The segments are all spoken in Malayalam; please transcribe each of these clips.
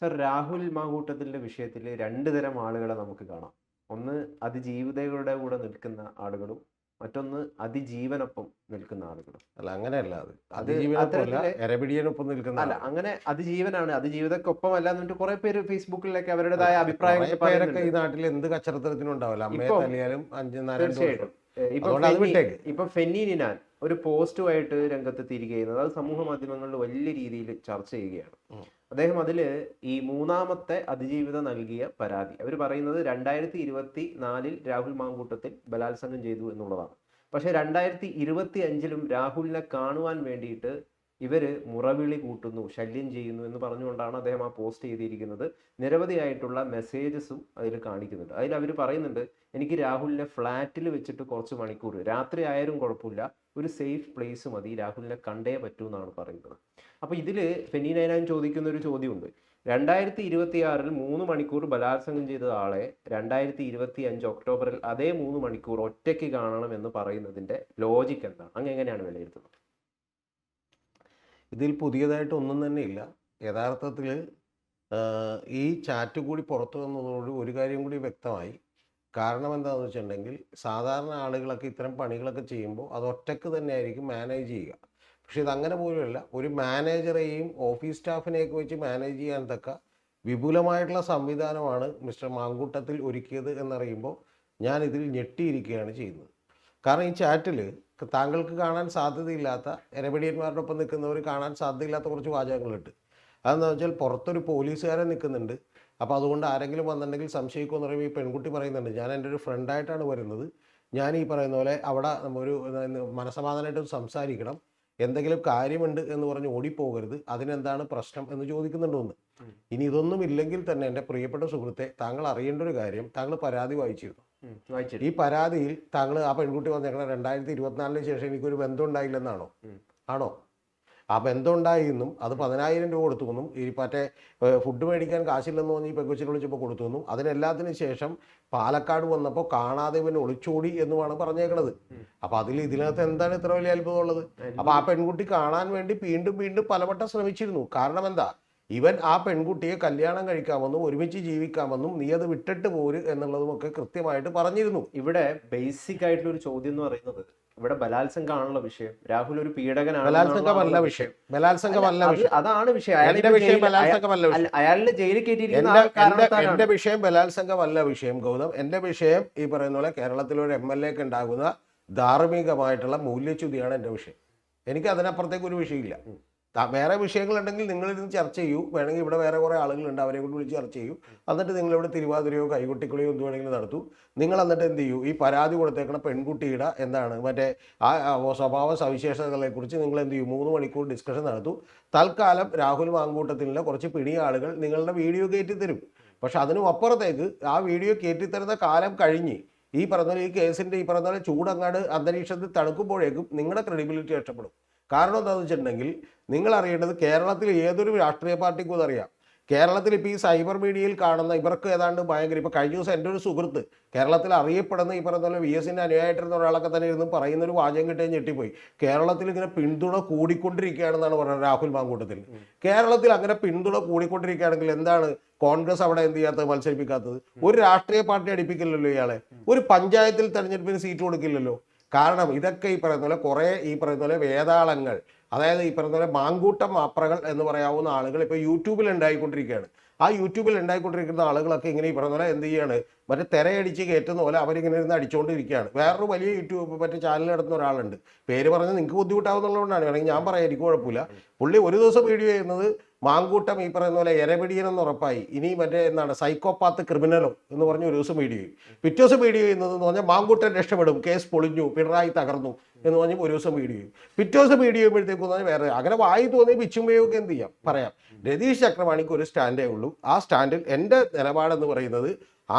സർ, രാഹുൽ മാങ്കൂട്ടത്തിൻ്റെ വിഷയത്തിൽ രണ്ട് തരം ആളുകളെ നമുക്ക് കാണാം. ഒന്ന് അതിജീവിതയുടെ കൂടെ നിൽക്കുന്ന ആളുകളും മറ്റൊന്ന് അതിജീവനൊപ്പം നിൽക്കുന്ന ആളുകളും. അല്ല, അങ്ങനെയല്ല. അത് അത് അതിജീവനൊപ്പമല്ല, അത്തരത്തില് എരപിടിയനൊപ്പം നിൽക്കുന്ന അല്ല, ആളാണ്. അങ്ങനെ അതിജീവനാണ്, അതിജീവിതക്കൊപ്പം അല്ല എന്നിട്ട് കുറെ പേര് ഫേസ്ബുക്കിലൊക്കെ അവരുടേതായ കുറെ അഭിപ്രായങ്ങൾ പേരൊക്കെ പറയുന്നുണ്ട്. ഈ നാട്ടിൽ എന്ത് കച്ചറത്തരത്തിനും ഉണ്ടാവില്ല. അമ്മയെ ഇപ്പം തല്ലിയാലും 2 തീർച്ചയായിട്ടും വർഷം. അതുകൊണ്ട് അത് വിട്ടേക്ക്. ഇപ്പൊ ഫെന്നി നിനാൻ ഒരു പോസ്റ്റുമായിട്ട് രംഗത്തെത്തിയിരിക്കുക ചെയ്യുന്നത് അത് സമൂഹ മാധ്യമങ്ങളിൽ വലിയ രീതിയിൽ ചർച്ച ചെയ്യുകയാണ്. അദ്ദേഹം അതില് ഈ മൂന്നാമത്തെ അതിജീവിത നൽകിയ പരാതി അവർ പറയുന്നത് 2024 രാഹുൽ മാങ്കൂട്ടത്തിൽ ബലാത്സംഗം ചെയ്തു എന്നുള്ളതാണ്. പക്ഷെ 2025 രാഹുലിനെ കാണുവാൻ വേണ്ടിയിട്ട് ഇവര് മുറവിളി കൂട്ടുന്നു, ശല്യം ചെയ്യുന്നു എന്ന് പറഞ്ഞുകൊണ്ടാണ് അദ്ദേഹം ആ പോസ്റ്റ് ചെയ്തിരിക്കുന്നത്. നിരവധിയായിട്ടുള്ള മെസ്സേജസും അതിൽ കാണിക്കുന്നുണ്ട്. അതിൽ അവർ പറയുന്നുണ്ട്, എനിക്ക് രാഹുലിനെ ഫ്ലാറ്റിൽ വെച്ചിട്ട് കുറച്ച് മണിക്കൂർ, രാത്രി ആയാലും കുഴപ്പമില്ല, ഒരു സേഫ് പ്ലേസ് മതി, രാഹുലിനെ കണ്ടേ പറ്റൂ എന്നാണ് പറയുന്നത്. അപ്പൊ ഇതില് ഫെന്നി നൈനാൻ ചോദിക്കുന്ന ഒരു ചോദ്യമുണ്ട്. 2026 3 മണിക്കൂർ ബലാത്സംഗം ചെയ്ത ആളെ 2025 ഒക്ടോബറിൽ അതേ 3 മണിക്കൂർ ഒറ്റയ്ക്ക് കാണണം എന്ന് പറയുന്നതിന്റെ ലോജിക്ക് എന്താണ്? അങ്ങ് എങ്ങനെയാണ് വിലയിരുത്തുന്നത്? ഇതിൽ പുതിയതായിട്ട് ഒന്നും തന്നെ ഇല്ല. യഥാർത്ഥത്തിൽ ഈ ചാറ്റ് കൂടി പുറത്തു വന്നതോട് ഒരു കാര്യം കൂടി വ്യക്തമായി. കാരണം എന്താണെന്ന് വെച്ചിട്ടുണ്ടെങ്കിൽ, സാധാരണ ആളുകളൊക്കെ ഇത്തരം പണികളൊക്കെ ചെയ്യുമ്പോൾ അത് ഒറ്റയ്ക്ക് തന്നെ ആയിരിക്കും മാനേജ് ചെയ്യുക. പക്ഷെ ഇതങ്ങനെ പോലുമല്ല. ഒരു മാനേജറെയും ഓഫീസ് സ്റ്റാഫിനെയൊക്കെ വെച്ച് മാനേജ് ചെയ്യാൻ തക്ക വിപുലമായിട്ടുള്ള സംവിധാനമാണ് മിസ്റ്റർ മാങ്കൂട്ടത്തിൽ ഒരുക്കിയത് എന്നറിയുമ്പോൾ ഞാൻ ഇതിൽ ഞെട്ടിയിരിക്കുകയാണ് ചെയ്യുന്നത്. കാരണം ഈ ചാറ്റിൽ താങ്കൾക്ക് കാണാൻ സാധ്യതയില്ലാത്ത, ഇരപിടിയന്മാരുടെ ഒപ്പം നിൽക്കുന്നവർ കാണാൻ സാധ്യതയില്ലാത്ത കുറച്ച് വാചകങ്ങളുണ്ട്. അതെന്താണെന്ന് വെച്ചാൽ, പുറത്തൊരു പോലീസുകാരൻ നിൽക്കുന്നുണ്ട്. അപ്പോൾ അതുകൊണ്ട് ആരെങ്കിലും വന്നിട്ടുണ്ടെങ്കിൽ സംശയിക്കുമെന്ന് പറയുമ്പോൾ ഈ പെൺകുട്ടി പറയുന്നുണ്ട്, ഞാൻ എൻ്റെ ഒരു ഫ്രണ്ടായിട്ടാണ് വരുന്നത്, ഞാൻ ഈ പറയുന്ന പോലെ അവിടെ ഒരു മനസമാധാനമായിട്ട് സംസാരിക്കണം, എന്തെങ്കിലും കാര്യമുണ്ട് എന്ന് പറഞ്ഞ് ഓടിപ്പോകരുത്, അതിനെന്താണ് പ്രശ്നം എന്ന് ചോദിക്കുന്നുണ്ടോന്ന്. ഇനി ഇതൊന്നും ഇല്ലെങ്കിൽ തന്നെ എൻ്റെ പ്രിയപ്പെട്ട സുഹൃത്തെ, താങ്കൾ അറിയേണ്ട ഒരു കാര്യം, താങ്കൾ പരാതി വായിച്ചിരുന്നു. ഈ പരാതിയിൽ താങ്കൾ ആ പെൺകുട്ടി വന്നേക്കണ 2024 ശേഷം എനിക്കൊരു ബന്ധം ഉണ്ടായില്ലെന്നാണോ? ആണോ? ആ ബന്ധം ഉണ്ടായിരുന്നും അത് 10,000 രൂപ കൊടുത്തുവെന്നും ഈ മറ്റേ ഫുഡ് മേടിക്കാൻ കാശില്ലെന്ന് പറഞ്ഞ് ഈ പെൺകൊച്ചിനെ വിളിച്ചപ്പോൾ കൊടുത്തുവെന്നും അതിനെല്ലാത്തിനും ശേഷം പാലക്കാട് വന്നപ്പോൾ കാണാതെ ഇവൻ ഒളിച്ചോടി എന്നുമാണ് പറഞ്ഞേക്കണത്. അപ്പൊ ഇതിനകത്ത് എന്താണ് ഇത്ര വലിയ അത്ഭുതമുള്ളത്? അപ്പൊ ആ പെൺകുട്ടി കാണാൻ വേണ്ടി വീണ്ടും വീണ്ടും പലവട്ടം ശ്രമിച്ചിരുന്നു. കാരണം എന്താ? ഇവൻ ആ പെൺകുട്ടിയെ കല്യാണം കഴിക്കാമെന്നും ഒരുമിച്ച് ജീവിക്കാമെന്നും നീ അത് വിട്ടിട്ട് പോര് എന്നുള്ളതുമൊക്കെ കൃത്യമായിട്ട് പറഞ്ഞിരുന്നു. ഇവിടെ ബേസിക് ആയിട്ടുള്ള ഒരു ചോദ്യം എന്ന് പറയുന്നത്, ഇവിടെ ബലാത്സംഗമാണല്ലോ വിഷയം. രാഹുൽ ഒരു പീഡകനാണ്. ബലാത്സംഗമല്ല വിഷയം. ബലാത്സംഗമല്ല വിഷയം. അതാണ് വിഷയം. അയാളിനെ ജയിലിൽ കയറ്റിയിരിക്കുന്ന എന്റെ വിഷയം ബലാത്സംഗമല്ല വിഷയം ഗൗതം. എന്റെ വിഷയം ഈ പറയുന്ന പോലെ കേരളത്തിലൊരു MLA ക്ക് ഉണ്ടാകുന്ന ധാർമ്മികമായിട്ടുള്ള മൂല്യച്യുതിയാണ് എന്റെ വിഷയം. എനിക്ക് അതിനപ്പുറത്തേക്ക് ഒരു വിഷയമില്ല. വേറെ വിഷയങ്ങളുണ്ടെങ്കിൽ നിങ്ങളിരുന്ന് ചർച്ച ചെയ്യൂ. വേണമെങ്കിൽ ഇവിടെ വേറെ കുറേ ആളുകളുണ്ട്, അവരെ കൊണ്ട് വിളിച്ച് ചർച്ച ചെയ്യൂ. എന്നിട്ട് നിങ്ങളിവിടെ തിരുവാതിരയോ കൈകൊട്ടിക്കളിയോ എന്ത് വേണമെങ്കിലും നടത്തൂ. നിങ്ങൾ എന്നിട്ട് എന്ത് ചെയ്യൂ, ഈ പരാതി കൊടുത്തേക്കണ പെൺകുട്ടിയുടെ എന്താണ് മറ്റേ ആ സ്വഭാവ സവിശേഷതകളെക്കുറിച്ച് നിങ്ങൾ എന്ത് ചെയ്യൂ, 3 മണിക്കൂർ ഡിസ്കഷൻ നടത്തൂ. തൽക്കാലം രാഹുൽ മാങ്കൂട്ടത്തിലുള്ള കുറച്ച് പിടി ആളുകൾ നിങ്ങളുടെ വീഡിയോ കയറ്റി തരും. പക്ഷെ അതിനും അപ്പുറത്തേക്ക് ആ വീഡിയോ കയറ്റിത്തരുന്ന കാലം കഴിഞ്ഞ് ഈ പറഞ്ഞ ഈ കേസിൻ്റെ ഈ പറഞ്ഞ ചൂടങ്ങാട് അന്തരീക്ഷത്തിൽ തണുക്കുമ്പോഴേക്കും നിങ്ങളുടെ ക്രെഡിബിലിറ്റി നഷ്ടപ്പെടും. കാരണം എന്താണെന്ന് വെച്ചിട്ടുണ്ടെങ്കിൽ, നിങ്ങൾ അറിയേണ്ടത് കേരളത്തിൽ ഏതൊരു രാഷ്ട്രീയ പാർട്ടിക്കും അതറിയാം. കേരളത്തിൽ ഇപ്പോൾ ഈ സൈബർ മീഡിയയിൽ കാണുന്ന ഇവർക്ക് ഏതാണ്ട് ഭയങ്കര, ഇപ്പോൾ കഴിഞ്ഞ ദിവസം എൻ്റെ ഒരു സുഹൃത്ത് കേരളത്തിൽ അറിയപ്പെടുന്ന ഈ പറഞ്ഞ പോലെ VS-ന്റെ അനുയായിട്ടിരുന്ന ഒരാളൊക്കെ തന്നെ ഇരുന്ന് പറയുന്നൊരു വാചകം കിട്ടിയാൽ ഞെട്ടിപ്പോയി. കേരളത്തിൽ ഇങ്ങനെ പിന്തുണ കൂടിക്കൊണ്ടിരിക്കുകയാണെന്നാണ് പറയുന്നത് രാഹുൽ മാങ്കൂട്ടത്തിൽ. കേരളത്തിൽ അങ്ങനെ പിന്തുണ കൂടിക്കൊണ്ടിരിക്കുകയാണെങ്കിൽ എന്താണ് കോൺഗ്രസ് അവിടെ എന്ത് ചെയ്യാത്തത്, മത്സരിപ്പിക്കാത്തത്? ഒരു രാഷ്ട്രീയ പാർട്ടി അടുപ്പിക്കില്ലല്ലോ ഇയാളെ. ഒരു പഞ്ചായത്തിൽ തെരഞ്ഞെടുപ്പിന് സീറ്റ് കൊടുക്കില്ലല്ലോ. കാരണം ഇതൊക്കെ ഈ പറയുന്ന പോലെ കുറേ ഈ പറയുന്ന പോലെ വേതാളങ്ങൾ, അതായത് ഈ പറയുന്ന പോലെ മാങ്കൂട്ടം മാപ്രകൾ എന്ന് പറയാവുന്ന ആളുകൾ ഇപ്പോൾ യൂട്യൂബിൽ ഉണ്ടായിക്കൊണ്ടിരിക്കുകയാണ്. ആ യൂട്യൂബിൽ ഉണ്ടായിക്കൊണ്ടിരിക്കുന്ന ആളുകളൊക്കെ ഇങ്ങനെ ഈ പറയുന്ന പോലെ എന്ത് ചെയ്യാണ്, മറ്റേ തിരയടിച്ച് കയറ്റുന്ന പോലെ അവരിങ്ങനെ ഇരുന്ന് അടിച്ചുകൊണ്ടിരിക്കുകയാണ്. വേറൊരു വലിയ യൂട്യൂബ് മറ്റേ ചാനൽ നടത്തുന്ന ഒരാളുണ്ട്, പേര് പറഞ്ഞ് നിങ്ങൾക്ക് ബുദ്ധിമുട്ടാവുന്നുള്ളതുകൊണ്ടാണ്, വേണമെങ്കിൽ ഞാൻ പറയാം, എനിക്ക് കുഴപ്പമില്ല. പുള്ളി ഒരു ദിവസം വീഡിയോ ചെയ്യുന്നത് മാങ്കൂട്ടം ഈ പറയുന്ന പോലെ എരപിടിയനെന്ന് ഉറപ്പായി, ഇനി മറ്റേ എന്താണ് സൈക്കോപാത്ത് ക്രിമിനലോ എന്ന് പറഞ്ഞ് ഒരു ദിവസം വീഡിയോ ചെയ്യും. പിറ്റേ ദിവസം വീഡിയോ ചെയ്യുന്നതെന്ന് പറഞ്ഞാൽ മാങ്കൂട്ടൻ രക്ഷപ്പെടും, കേസ് പൊളിഞ്ഞു, പിണറായി തകർന്നു എന്ന് പറഞ്ഞ് ഒരു ദിവസം വീഡിയോ ചെയ്യും. പിറ്റേ ദിവസം വീഡിയോ ചെയ്യുമ്പോഴത്തേക്ക് പറഞ്ഞാൽ വേറെ അങ്ങനെ വായി തോന്നി പിച്ചുമ്പയൊക്കെ എന്ത് ചെയ്യാം പറയാം. രതീഷ് ചക്രവാണിക്ക് ഒരു സ്റ്റാൻഡേ ഉള്ളൂ. ആ സ്റ്റാൻഡിൽ എൻ്റെ നിലപാടെന്ന് പറയുന്നത്,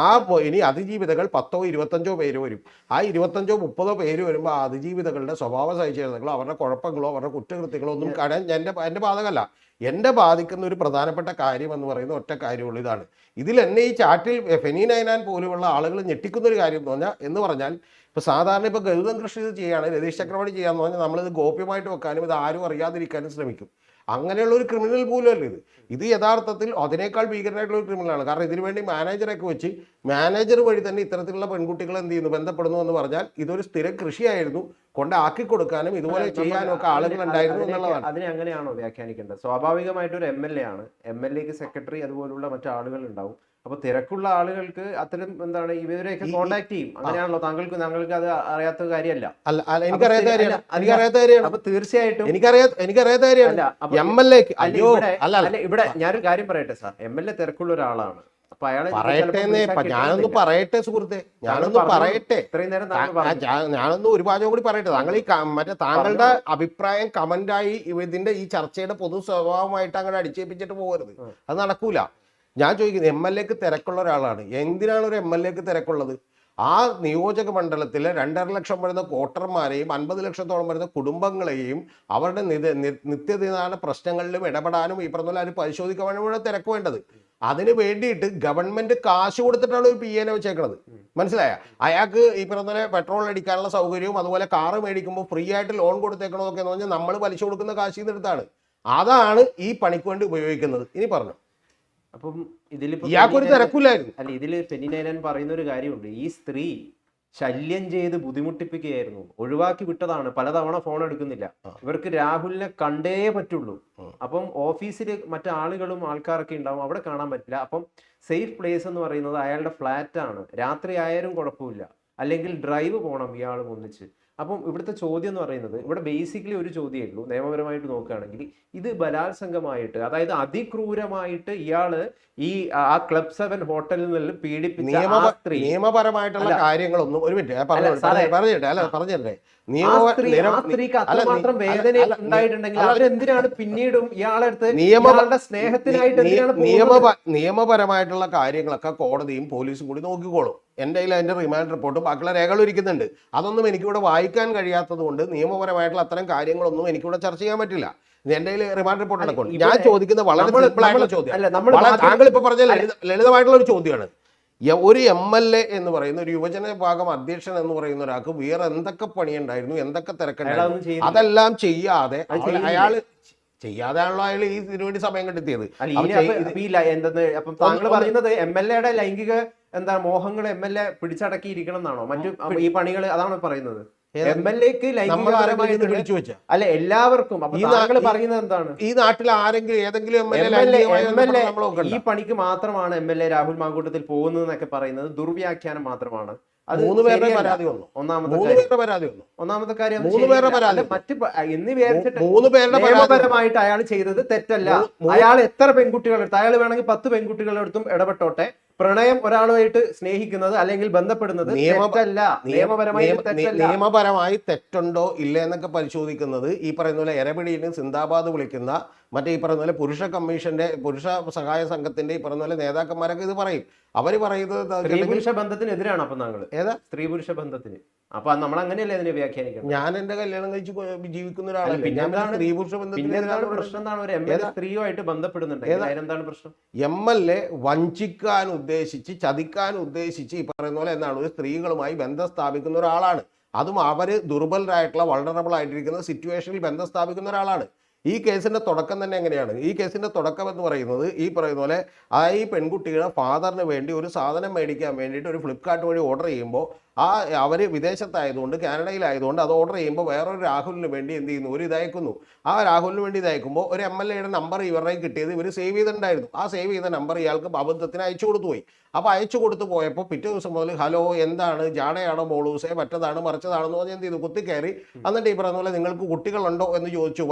ഇനി അതിജീവിതകൾ 10ഓ 25ഓ പേര് വരും. ആ 25ഓ 30ഓ പേര് വരുമ്പോൾ ആ അതിജീവിതകളുടെ സ്വഭാവ സവിശേഷതകളോ അവരുടെ കുഴപ്പങ്ങളോ അവരുടെ കുറ്റകൃത്യങ്ങളോ ഒന്നും കാണാൻ എൻ്റെ ബാധകമല്ല. എന്നെ ബാധിക്കുന്ന ഒരു പ്രധാനപ്പെട്ട കാര്യം എന്ന് പറയുന്ന ഒറ്റ കാര്യമുള്ളൂ, ഇതാണ്. ഇതിൽ എന്നെ ഈ ചാറ്റിൽ ഫെനി നൈനാൻ പോലെയുള്ള ആളുകൾ ഞെട്ടിക്കുന്ന ഒരു കാര്യം എന്ന് പറഞ്ഞാൽ ഇപ്പോൾ സാധാരണ ഇപ്പോൾ ഗൗതം കൃഷ്ണ ഇത് ചെയ്യുകയാണ്, രതീഷ് ചക്രവർത്തി ചെയ്യാന്ന് പറഞ്ഞാൽ നമ്മളിത് ഗോപ്യമായിട്ട് വെക്കാനും ഇത് ആരും അറിയാതിരിക്കാനും ശ്രമിക്കും. അങ്ങനെയുള്ള ഒരു ക്രിമിനൽ പോലുമല്ല ഇത് യഥാർത്ഥത്തിൽ അതിനേക്കാൾ ഭീകരനായിട്ടുള്ള ഒരു ക്രിമിനലാണ്. കാരണം ഇതിനു വേണ്ടി മാനേജറൊക്കെ വെച്ച് മാനേജർ വഴി തന്നെ ഇത്തരത്തിലുള്ള പെൺകുട്ടികൾ എന്ത് ചെയ്യുന്നു, ബന്ധപ്പെടുന്നു എന്ന് പറഞ്ഞാൽ ഇതൊരു സ്ഥിരം കൃഷിയായിരുന്നു, കൊണ്ടാക്കി കൊടുക്കാനും ഇതുപോലെ ചെയ്യാനും ഒക്കെ ആളുകൾ ഉണ്ടായിരുന്നു എന്നുള്ളതാണ്. അതിനെ അങ്ങനെയാണോ വ്യാഖ്യാനിക്കേണ്ടത്? സ്വാഭാവികമായിട്ട് ഒരു MLA ആണ്, MLAക്ക് സെക്രട്ടറി അതുപോലുള്ള മറ്റു ആളുകൾ ഉണ്ടാവും. അപ്പൊ തിരക്കുള്ള ആളുകൾക്ക് അത്തരം എന്താണ് ഇവരെയൊക്കെ കോണ്ടാക്ട് ചെയ്യും, അങ്ങനെയാണല്ലോ? താങ്കൾക്ക് അത് അറിയാത്ത കാര്യമല്ല. എനിക്കറിയാത്ത കാര്യമാണ്. അപ്പൊ തീർച്ചയായിട്ടും എനിക്കറിയാത്ത കാര്യമാണ്. MLAക്ക് ഇവിടെ ഞാനൊരു കാര്യം പറയട്ടെ സാർ, MLA തിരക്കുള്ള ഒരാളാണ്. അപ്പൊ അയാളെ ഞാനൊന്ന് പറയട്ടെ സുഹൃത്തെ, ഞാനൊന്ന് പറയട്ടെ, ഇത്രയും നേരം ഞാനൊന്ന് ഒരു വാചകം കൂടി പറയട്ടെ. താങ്കൾ ഈ മറ്റേ താങ്കളുടെ അഭിപ്രായം കമന്റായി ഇതിന്റെ ഈ ചർച്ചയുടെ പൊതു സ്വഭാവമായിട്ട് അങ്ങനെ അടിച്ചേൽപ്പിച്ചിട്ട് പോകരുത്, അത് നടക്കൂല. ഞാൻ ചോദിക്കുന്നത്, MLAക്ക് തിരക്കുള്ള ഒരാളാണ്, എന്തിനാണ് ഒരു MLAക്ക് തിരക്കുള്ളത്? ആ നിയോജക മണ്ഡലത്തിലെ 2.5 ലക്ഷം വരുന്ന വോട്ടർമാരെയും 50 ലക്ഷത്തോളം വരുന്ന കുടുംബങ്ങളെയും അവരുടെ നിത്യദിന പ്രശ്നങ്ങളിലും ഇടപെടാനും ഈ പറഞ്ഞ പോലെ അത് പരിശോധിക്കാനുള്ള തിരക്ക് വേണ്ടത്. അതിന് വേണ്ടിയിട്ട് ഗവൺമെന്റ് കാശ് കൊടുത്തിട്ടാണ് ഒരു PA വെച്ചേക്കുന്നത്, മനസ്സിലായ? അയാൾക്ക് ഈ പറഞ്ഞ പോലെ പെട്രോൾ അടിക്കാനുള്ള സൗകര്യവും അതുപോലെ കാറ് മേടിക്കുമ്പോൾ ഫ്രീ ആയിട്ട് ലോൺ കൊടുത്തേക്കണമൊക്കെ എന്ന് പറഞ്ഞാൽ നമ്മൾ പലിശ കൊടുക്കുന്ന കാശിൽ നിന്ന് എടുത്താണ്. അതാണ് ഈ പണിക്ക് വേണ്ടി ഉപയോഗിക്കുന്നത്. ഇനി പറഞ്ഞു. അപ്പം ഇതിലിപ്പോ ഇയാൾക്കൊരു തിരക്കില്ലായിരുന്നു. അല്ല, ഇതില് ഫെനിനൈനൻ പറയുന്ന ഒരു കാര്യമുണ്ട്. ഈ സ്ത്രീ ശല്യം ചെയ്ത് ബുദ്ധിമുട്ടിപ്പിക്കുകയായിരുന്നു, ഒഴിവാക്കി വിട്ടതാണ്, പലതവണ ഫോൺ എടുക്കുന്നില്ല. ഇവർക്ക് രാഹുലിനെ കണ്ടേ പറ്റുള്ളൂ. അപ്പം ഓഫീസിൽ മറ്റാളുകളും ആൾക്കാരൊക്കെ ഉണ്ടാവും, അവിടെ കാണാൻ പറ്റില്ല. അപ്പം സേഫ് പ്ലേസ് എന്ന് പറയുന്നത് അയാളുടെ ഫ്ലാറ്റ് ആണ്. രാത്രി ആയാലും കുഴപ്പമില്ല, അല്ലെങ്കിൽ ഡ്രൈവ് പോകണം ഇയാളും ഒന്നിച്ച്. അപ്പം ഇവിടുത്തെ ചോദ്യം എന്ന് പറയുന്നത്, ഇവിടെ ബേസിക്കലി ഒരു ചോദ്യമേ ഉള്ളൂ. നിയമപരമായിട്ട് നോക്കുകയാണെങ്കിൽ ഇത് ബലാത്സംഗമായിട്ട്, അതായത് അതിക്രൂരമായിട്ട് ഇയാള് ഈ ആ ക്ലബ് 7 ഹോട്ടലിൽ നിന്ന് പീഡിപ്പിച്ച നിയമപരമായിട്ടുള്ള കാര്യങ്ങളൊന്നും ഒരു മിനിറ്റ് പറഞ്ഞിട്ടേ സ്ത്രീക്ക് അത്രമാത്രം വേദന ഉണ്ടായിട്ടുണ്ടെങ്കിൽ അവരെന്തിനാണ് പിന്നീടും ഇയാളുടെ സ്നേഹത്തിനായിട്ട് നിയമപരമായിട്ടുള്ള കാര്യങ്ങളൊക്കെ കോടതിയും പോലീസും കൂടി നോക്കിക്കോളും. എൻ്റെ കയ്യിൽ അതിന്റെ റിമാൻഡ് റിപ്പോർട്ടും ബാക്കിയുള്ള രേഖകളും ഇരിക്കുന്നുണ്ട്. അതൊന്നും എനിക്കിവിടെ വായിക്കാൻ കഴിയാത്തത് കൊണ്ട് നിയമപരമായിട്ടുള്ള അത്തരം കാര്യങ്ങളൊന്നും എനിക്കിവിടെ ചർച്ച ചെയ്യാൻ പറ്റില്ല. എൻ്റെ കയ്യിൽ റിമാൻഡ് റിപ്പോർട്ട് നടക്കും. ഞാൻ ചോദിക്കുന്നത് വളരെ സിമ്പിൾ ആയിട്ടുള്ള ചോദ്യം, താങ്കൾ ഇപ്പൊ പറഞ്ഞ ലളിതമായിട്ടുള്ള ഒരു ചോദ്യമാണ്. ഒരു MLA എന്ന് പറയുന്ന ഒരു യുവജന വിഭാഗം അധ്യക്ഷൻ എന്ന് പറയുന്ന ഒരാൾക്ക് വേറെ എന്തൊക്കെ പണിയുണ്ടായിരുന്നു, എന്തൊക്കെ തിരക്കുണ്ടായിരുന്നു, അതെല്ലാം ചെയ്യാതെ ചെയ്യാതെയാണല്ലോ അയാൾ ഇതിനുവേണ്ടി സമയം കണ്ടെത്തിയത്. അപ്പം താങ്കൾ പറയുന്നത് MLAയുടെ ലൈംഗിക മോഹങ്ങൾ MLA പിടിച്ചടക്കിയിരിക്കണം എന്നാണോ? മറ്റു ഈ പണികൾ അതാണ് പറയുന്നത്? MLAക്ക് ലൈംഗികപരമായിട്ട് അല്ല എല്ലാവർക്കും. അപ്പൊ താങ്കൾ പറയുന്നത് എന്താണ്? ഈ നാട്ടിൽ ആരെങ്കിലും ഏതെങ്കിലും ഈ പണിക്ക് മാത്രമാണ് MLA രാഹുൽ മാങ്കൂട്ടത്തിൽ പോകുന്നതെന്നൊക്കെ പറയുന്നത് ദുർവ്യാഖ്യാനം മാത്രമാണ്. ഒന്നാമത്തെ കാര്യം മറ്റു എന്ന് വിചാരിച്ചിട്ട് നിയമപരമായിട്ട് അയാൾ ചെയ്തത് തെറ്റല്ല. അയാൾ എത്ര പെൺകുട്ടികളെടുത്ത്, അയാൾ വേണമെങ്കിൽ 10 പെൺകുട്ടികളെടുത്തും ഇടപെട്ടോട്ടെ. പ്രണയം ഒരാളുമായിട്ട് സ്നേഹിക്കുന്നത് അല്ലെങ്കിൽ ബന്ധപ്പെടുന്നത് നിയമപരമായി തെറ്റുണ്ടോ ഇല്ല എന്നൊക്കെ പരിശോധിക്കുന്നത് ഈ പറയുന്ന പോലെ എരപിടിയിൽ സിന്ദാബാദ് വിളിക്കുന്ന മറ്റേ ഈ പറയുന്ന പോലെ പുരുഷ കമ്മീഷന്റെ പുരുഷ സഹായ സംഘത്തിന്റെ ഈ പറയുന്ന പോലെ നേതാക്കന്മാരൊക്കെ ഇത് പറയും. അവര് പറയുന്നത് സ്ത്രീ പുരുഷ ബന്ധത്തിനെതിരാണ്. അപ്പൊ താങ്കൾ ഏതാ സ്ത്രീ പുരുഷ ബന്ധത്തിന്? അപ്പൊ നമ്മൾ അങ്ങനെയല്ലേ അതിനെ വ്യാഖ്യാനിക്കണം? ഞാൻ എന്റെ കല്യാണം കഴിച്ച് ജീവിക്കുന്ന ഒരാളല്ലേ. സ്ത്രീ പുരുഷ ബന്ധത്തിന് പ്രശ്നം എന്താണ്? ഒരു MLA സ്ത്രീയുമായിട്ട് ബന്ധപ്പെടുന്നുണ്ട്, എന്താണ് പ്രശ്നം? MLA വഞ്ചിക്കാൻ ഉദ്ദേശിച്ച്, ചതിക്കാൻ ഉദ്ദേശിച്ച് ഈ പറയുന്ന പോലെ എന്താണ് ഒരു സ്ത്രീകളുമായി ബന്ധം സ്ഥാപിക്കുന്ന ഒരാളാണ്. അതും അവര് ദുർബലരായിട്ടുള്ള വൾണറബിൾ ആയിട്ടിരിക്കുന്ന സിറ്റുവേഷനിൽ ബന്ധം സ്ഥാപിക്കുന്ന ഒരാളാണ്. ഈ കേസിന്റെ തുടക്കം തന്നെ എങ്ങനെയാണ്? ഈ കേസിന്റെ തുടക്കം എന്ന് പറയുന്നത് ഈ പറയുന്ന പോലെ ഈ പെൺകുട്ടിയുടെ ഫാദറിന് വേണ്ടി ഒരു സാധനം മേടിക്കാൻ വേണ്ടിയിട്ട് ഒരു ഫ്ലിപ്കാർട്ട് വഴി ഓർഡർ ചെയ്യുമ്പോൾ അവർ വിദേശത്തായതുകൊണ്ട്, കാനഡയിലായതുകൊണ്ട് അത് ഓർഡർ ചെയ്യുമ്പോൾ വേറൊരു രാഹുലിന് വേണ്ടി എന്ത് ചെയ്യുന്നു, ഒരു ഇതയക്കുന്നു. ആ രാഹുലിന് വേണ്ടി ഇതയക്കുമ്പോൾ ഒരു MLAയുടെ നമ്പർ ഇവരുടെ കിട്ടിയത് ഇവർ സേവ് ചെയ്തിട്ടുണ്ടായിരുന്നു. ആ സേവ് ചെയ്ത നമ്പർ ഇയാൾക്ക് അബദ്ധത്തിന് അയച്ചു കൊടുത്തു പോയി. അപ്പോൾ അയച്ചു കൊടുത്തു പോയപ്പോൾ പിറ്റേ ദിവസം മുതൽ ഹലോ എന്താണ്, ജാടയാണോ മോളൂസേ, മറ്റതാണ് മറിച്ചതാണെന്ന് പറഞ്ഞ് എന്ത് ചെയ്തു, കുത്തിക്കയറി. എന്നിട്ട് ഈ പറയുന്ന പോലെ നിങ്ങൾക്ക് കുട്ടികളുണ്ടോ എന്ന് ചോദിച്ചു.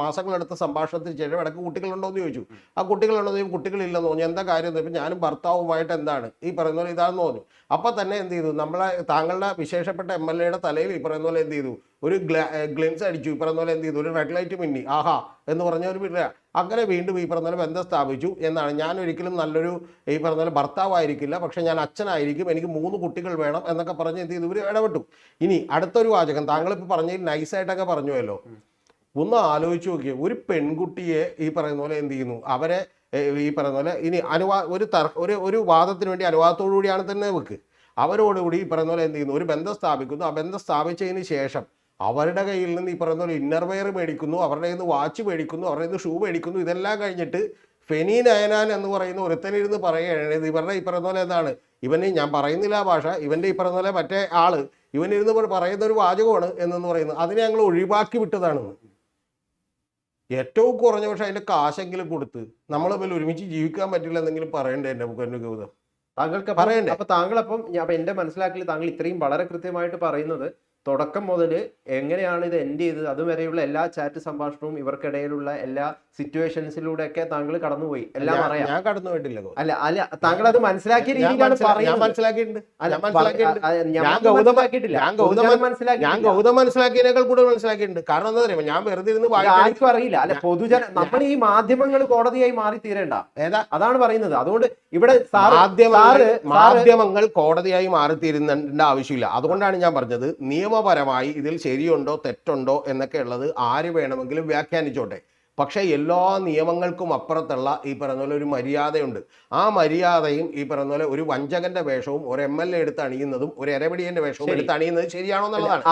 മാസങ്ങളെടുത്ത സംഭാഷണത്തിൽ ശേഷം ഇടയ്ക്ക് കുട്ടികളുണ്ടോ എന്ന് ചോദിച്ചു. ആ കുട്ടികളുണ്ടോ? കുട്ടികളില്ലെന്ന് പറഞ്ഞു. എന്താ കാര്യം? ഇപ്പം ഞാനും ഭർത്താവുമായിട്ട് എന്താണ് ഈ പറയുന്ന പോലെ ഇതാണെന്ന് പറഞ്ഞു. അപ്പം തന്നെ എന്ത് ചെയ്തു, നമ്മളെ താങ്കളുടെ വിശേഷപ്പെട്ട MLAയുടെ തലയിൽ ഈ പറയുന്ന പോലെ എന്ത് ചെയ്തു, ഒരു ഗ്ലിംസ് അടിച്ചു. ഈ പറയുന്ന പോലെ എന്ത് ചെയ്തു, ഒരു റെഡ് ലൈറ്റ് മിന്നി, ആഹാ എന്ന് പറഞ്ഞ ഒരു പിള്ള. അങ്ങനെ വീണ്ടും ഈ പറഞ്ഞ പോലെ ബന്ധം സ്ഥാപിച്ചു എന്നാണ്. ഞാൻ ഒരിക്കലും നല്ലൊരു ഈ പറഞ്ഞ പോലെ ഭർത്താവായിരിക്കില്ല, പക്ഷെ ഞാൻ അച്ഛനായിരിക്കും, എനിക്ക് 3 കുട്ടികൾ വേണം എന്നൊക്കെ പറഞ്ഞ് എന്ത് ചെയ്തു, ഇവർ ഇടപെട്ടു. ഇനി അടുത്തൊരു വാചകം താങ്കളിപ്പോൾ പറഞ്ഞതിൽ നൈസായിട്ടൊക്കെ പറഞ്ഞുവല്ലോ. ഒന്ന് ആലോചിച്ച് നോക്കിയേ, ഒരു പെൺകുട്ടിയെ ഈ പറയുന്ന പോലെ എന്ത് ചെയ്യുന്നു, അവരെ ഈ പറയുന്ന പോലെ ഇനി ഒരു വാദത്തിന് വേണ്ടി അനുവാദത്തോടു കൂടിയാണ് തന്നെ വെക്ക്. അവരോടുകൂടി ഈ പറയുന്ന പോലെ എന്ത് ചെയ്യുന്നു, ഒരു ബന്ധം സ്ഥാപിക്കുന്നു. ആ ബന്ധം സ്ഥാപിച്ചതിന് ശേഷം അവരുടെ കയ്യിൽ നിന്ന് ഈ പറയുന്ന പോലെ ഇന്നർവെയർ മേടിക്കുന്നു, അവരുടെ കയ്യിൽ നിന്ന് വാച്ച് മേടിക്കുന്നു, അവരുടെ കയ്യിൽ നിന്ന് ഷൂ മേടിക്കുന്നു. ഇതെല്ലാം കഴിഞ്ഞിട്ട് ഫെനി നയനാൻ എന്ന് പറയുന്ന ഒരുത്തനിരുന്ന് പറയുകയാണ് ഇവരുടെ ഈ പറയുന്ന പോലെ എന്താണ് ഇവന്, ഞാൻ പറയുന്നില്ല ആ ഭാഷ, ഇവൻ്റെ ഈ പറയുന്ന പോലെ മറ്റേ ആള് ഇവനിരുന്ന് പറയുന്ന ഒരു വാചകമാണ് എന്നു പറയുന്നത്. അതിനെ ഞങ്ങൾ ഒഴിവാക്കി വിട്ടതാണെന്ന്. ഏറ്റവും കുറഞ്ഞ പക്ഷെ അതിന്റെ കാശെങ്കിലും കൊടുത്ത് നമ്മൾ തമ്മിൽ ഒരുമിച്ച് ജീവിക്കാൻ പറ്റില്ല എന്തെങ്കിലും പറയണ്ടേ എൻ്റെ മുഖേന ഗൗതം? താങ്കൾക്ക് പറയണ്ടേ? അപ്പൊ താങ്കളപ്പം എന്റെ മനസ്സിലാക്കൽ താങ്കൾ ഇത്രയും വളരെ കൃത്യമായിട്ട് പറയുന്നത് തുടക്കം മുതൽ എങ്ങനെയാണ് ഇത് എൻഡ് ചെയ്തത് അതുവരെയുള്ള എല്ലാ ചാറ്റ് സംഭാഷണവും ഇവർക്കിടയിലുള്ള എല്ലാ സിറ്റുവേഷൻസിലൂടെ ഒക്കെ താങ്കൾ കടന്നുപോയി, എല്ലാം അറിയാം. ഞാൻ കടന്നു പോയിട്ടില്ല. അല്ല താങ്കൾ അത് മനസ്സിലാക്കിയ രീതിയിലാണ് ഞാൻ ഗൗതം മനസ്സിലാക്കിയതിനേക്കാൾ കൂടുതൽ മനസ്സിലാക്കിയിട്ടുണ്ട്. കാരണം എന്താ പറയുക, ഞാൻ വെറുതെ ഇരുന്ന് ആർക്കും അറിയില്ല. അല്ല, പൊതുജന നമ്മൾ ഈ മാധ്യമങ്ങൾ കോടതിയായി മാറി തീരേണ്ട, അതാണ് പറയുന്നത്. അതുകൊണ്ട് ഇവിടെ മാധ്യമങ്ങൾ കോടതിയായി മാറിത്തീരുന്നതിന്റെ ആവശ്യമില്ല. അതുകൊണ്ടാണ് ഞാൻ പറഞ്ഞത് നിയമപരമായി ഇതിൽ ശരിയുണ്ടോ തെറ്റുണ്ടോ എന്നൊക്കെ ഉള്ളത് ആര് വേണമെങ്കിലും വ്യാഖ്യാനിച്ചോട്ടെ. പക്ഷേ എല്ലാ നിയമങ്ങൾക്കും അപ്പുറത്തുള്ള ഈ പറയുന്ന പോലെ ഒരു മര്യാദയുണ്ട്. ആ മര്യാദയും ഈ പറയുന്ന പോലെ ഒരു വഞ്ചകന്റെ വേഷവും ഒരു MLA എടുത്ത് അണിയുന്നതും ഒരു എരപിടിയന്റെ വേഷവും എടുത്ത് അണിയുന്നത് ശരിയാണോ എന്നുള്ളതാണ്.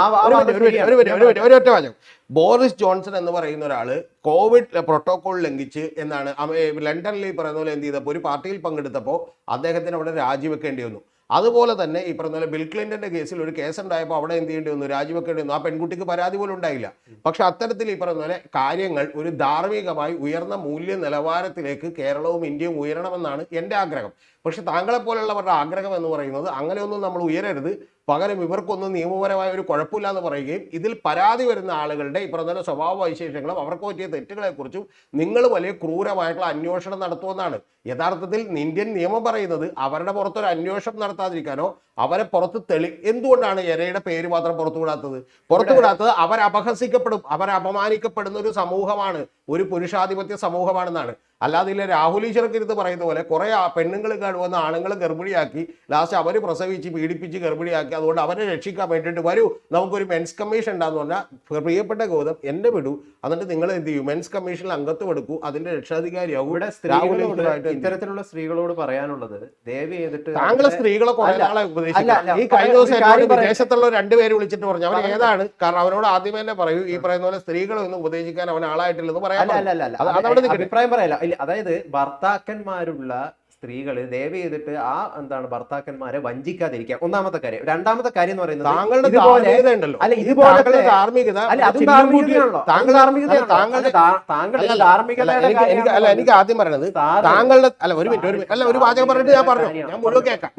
ഒരൊറ്റ വാചകം. ബോറിസ് ജോൺസൺ എന്ന് പറയുന്ന ഒരാള് കോവിഡ് പ്രോട്ടോകോൾ ലംഘിച്ച് എന്നാണ് ലണ്ടനിൽ ഈ പറയുന്ന പോലെ എന്ത് ചെയ്തപ്പോൾ ഒരു പാർട്ടിയിൽ പങ്കെടുത്തപ്പോൾ അദ്ദേഹത്തിന് അവിടെ രാജിവെക്കേണ്ടി വന്നു. അതുപോലെ തന്നെ ഈ പറഞ്ഞ പോലെ ബിൽ ക്ലിന്റന്റെ കേസിൽ ഒരു കേസുണ്ടായപ്പോൾ അവിടെ എന്ത് ചെയ്യേണ്ടി വന്നു, രാജിവെക്കേണ്ടി വന്നു. ആ പെൺകുട്ടിക്ക് പരാതി പോലും ഉണ്ടായില്ല. പക്ഷെ അത്തരത്തിൽ ഈ പറഞ്ഞ പോലെ കാര്യങ്ങൾ ഒരു ധാർമ്മികമായി ഉയർന്ന മൂല്യ നിലവാരത്തിലേക്ക് കേരളവും ഇന്ത്യയും ഉയരണമെന്നാണ് എൻ്റെ ആഗ്രഹം. പക്ഷെ താങ്കളെപ്പോലുള്ളവരുടെ ആഗ്രഹം എന്ന് പറയുന്നത് അങ്ങനെയൊന്നും നമ്മൾ ഉയരരുത്, പകരം ഇവർക്കൊന്നും നിയമപരമായ ഒരു കുഴപ്പമില്ല എന്ന് പറയുകയും ഇതിൽ പരാതി വരുന്ന ആളുകളുടെ ഈ പറഞ്ഞ സ്വഭാവ വൈശേഷ്യങ്ങളും അവർക്ക് പറ്റിയ തെറ്റുകളെക്കുറിച്ചും നിങ്ങൾ വലിയ ക്രൂരമായിട്ടുള്ള അന്വേഷണം നടത്തുമെന്നാണ്. യഥാർത്ഥത്തിൽ ഇന്ത്യൻ നിയമം പറയുന്നത് അവരുടെ പുറത്തൊരു അന്വേഷണം നടത്താതിരിക്കാനോ അവരെ പുറത്ത് എന്തുകൊണ്ടാണ് എരയുടെ പേര് മാത്രം പുറത്തുവിടാത്തത്? അവരപഹസിക്കപ്പെടും, അവരപമാനിക്കപ്പെടുന്ന ഒരു സമൂഹമാണ്, ഒരു പുരുഷാധിപത്യ സമൂഹമാണെന്നാണ്. അല്ലാതെ ഇല്ല രാഹുൽ ഈശ്വരക്കിരുത്ത് പറയുന്ന പോലെ കുറെ പെണ്ണുങ്ങൾ കാണുവന്ന ആണുങ്ങൾ ഗർഭിണിയാക്കി ലാസ്റ്റ് അവർ പ്രസവിച്ച് പീഡിപ്പിച്ച് ഗർഭിണിയാക്കി. അതുകൊണ്ട് അവരെ രക്ഷിക്കാൻ വേണ്ടിയിട്ട് വരൂ നമുക്കൊരു മെൻസ് കമ്മീഷൻ ഉണ്ടാന്ന് പറഞ്ഞാൽ പ്രിയപ്പെട്ട ഗൗതം എന്നെ വിടൂ, എന്നിട്ട് നിങ്ങൾ എന്ത് ചെയ്യും, മെൻസ് കമ്മീഷനിൽ അംഗത്വം എടുക്കൂ, അതിന്റെ രക്ഷാധികാരിയാവും. ഇത്തരത്തിലുള്ള സ്ത്രീകളോട് പറയാനുള്ളത് ദയവ് ചെയ്തിട്ട് താങ്കളെ സ്ത്രീകളെ കുറെ നാളെ ഉപദേശിക്കാം. ഈ കഴിഞ്ഞ ദിവസം വിദേശത്തുള്ള രണ്ടുപേര് വിളിച്ചിട്ട് പറഞ്ഞു അവൻ ഏതാണ്, കാരണം അവനോട് ആദ്യമേ തന്നെ പറയൂ ഈ പറയുന്ന പോലെ സ്ത്രീകളെ ഒന്നും ഉപദേശിക്കാൻ അവൻ ആളായിട്ടില്ലെന്ന് പറയാൻ. അഭിപ്രായം പറയല്ല. അതായത് ഭർത്താക്കന്മാരുള്ള സ്ത്രീകള് ദയവ് ചെയ്തിട്ട് ഭർത്താക്കന്മാരെ വഞ്ചിക്കാതിരിക്കുക, ഒന്നാമത്തെ കാര്യം. രണ്ടാമത്തെ കാര്യം എന്ന് പറയുന്നത് എനിക്ക് ആദ്യം പറയണത് താങ്കളുടെ ഒരു വാചകം പറഞ്ഞിട്ട് ഞാൻ പറഞ്ഞു, ഞാൻ മുഴുവൻ കേൾക്കാം.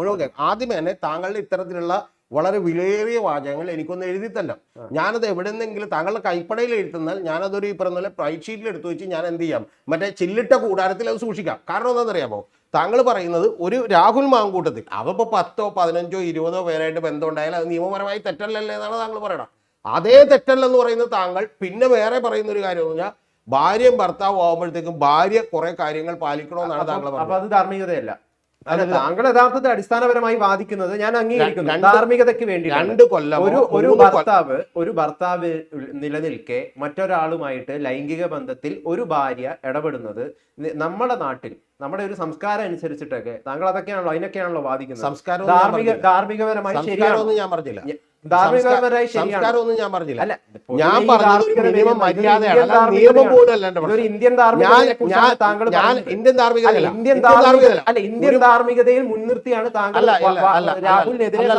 ആദ്യമേ തന്നെ താങ്കളുടെ ഇത്തരത്തിലുള്ള വളരെ വിലയേറിയ വാചകങ്ങൾ എനിക്കൊന്ന് എഴുതി തന്നെ, ഞാനത് എവിടെന്നെങ്കിലും താങ്കളുടെ കൈപ്പടയിൽ എഴുതുന്നാൽ ഞാനതൊരു ഈ പറഞ്ഞ പോലെ പ്രൈറ്റ് ഷീറ്റിൽ എടുത്തു വെച്ച് ഞാൻ എന്ത് ചെയ്യാം, മറ്റേ ചില്ലിട്ട കൂടാരത്തിൽ അത് സൂക്ഷിക്കാം. കാരണം എന്താണെന്നറിയാമോ, താങ്കൾ പറയുന്നത് ഒരു രാഹുൽ മാങ്കൂട്ടത്തിൽ അവപ്പോൾ 10, 15, 20 പേരായിട്ട് ബന്ധം ഉണ്ടായാലും അത് നിയമപരമായി തെറ്റല്ലല്ലേ എന്നാണ് താങ്കൾ പറയണം. അതേ തെറ്റല്ലെന്ന് പറയുന്നത് താങ്കൾ പിന്നെ വേറെ പറയുന്ന ഒരു കാര്യം എന്ന് പറഞ്ഞാൽ ഭാര്യയും ഭർത്താവും ആകുമ്പോഴത്തേക്കും ഭാര്യ കുറെ കാര്യങ്ങൾ പാലിക്കണമെന്നാണ് താങ്കൾ പറയുന്നത്. അത് ധാർമ്മികതയല്ല. താങ്കൾ യഥാർത്ഥത്തിൽ അടിസ്ഥാനപരമായി വാദിക്കുന്നത് ഞാൻ അംഗീകരിക്കുന്നു, ധാർമ്മികതയ്ക്ക് വേണ്ടി. 2 കൊല്ലം ഒരു ഭർത്താവ് നിലനിൽക്കെ മറ്റൊരാളുമായിട്ട് ലൈംഗിക ബന്ധത്തിൽ ഒരു ഭാര്യ ഇടപെടുന്നത് നമ്മുടെ നാട്ടിൽ നമ്മുടെ ഒരു സംസ്കാരം അനുസരിച്ചിട്ടൊക്കെ താങ്കൾ അതൊക്കെയാണല്ലോ അതിനൊക്കെയാണല്ലോ വാദിക്കുന്നത്. ധാർമ്മികപരമായി ശരിയാണെന്ന് ഞാൻ പറഞ്ഞില്ല. ധാർമ്മികപരമായി സംസ്കാരമൊന്നും ഞാൻ പറഞ്ഞില്ല. ഞാൻ പറഞ്ഞത് മിനിമം മര്യാദയാണ്, നിയമം പോലും അല്ല. ഇന്ത്യൻ ഇന്ത്യൻ ധാർമ്മികതയിൽ മുൻനിർത്തിയാണ് താങ്കൾ രാഹുലിനെതിരെ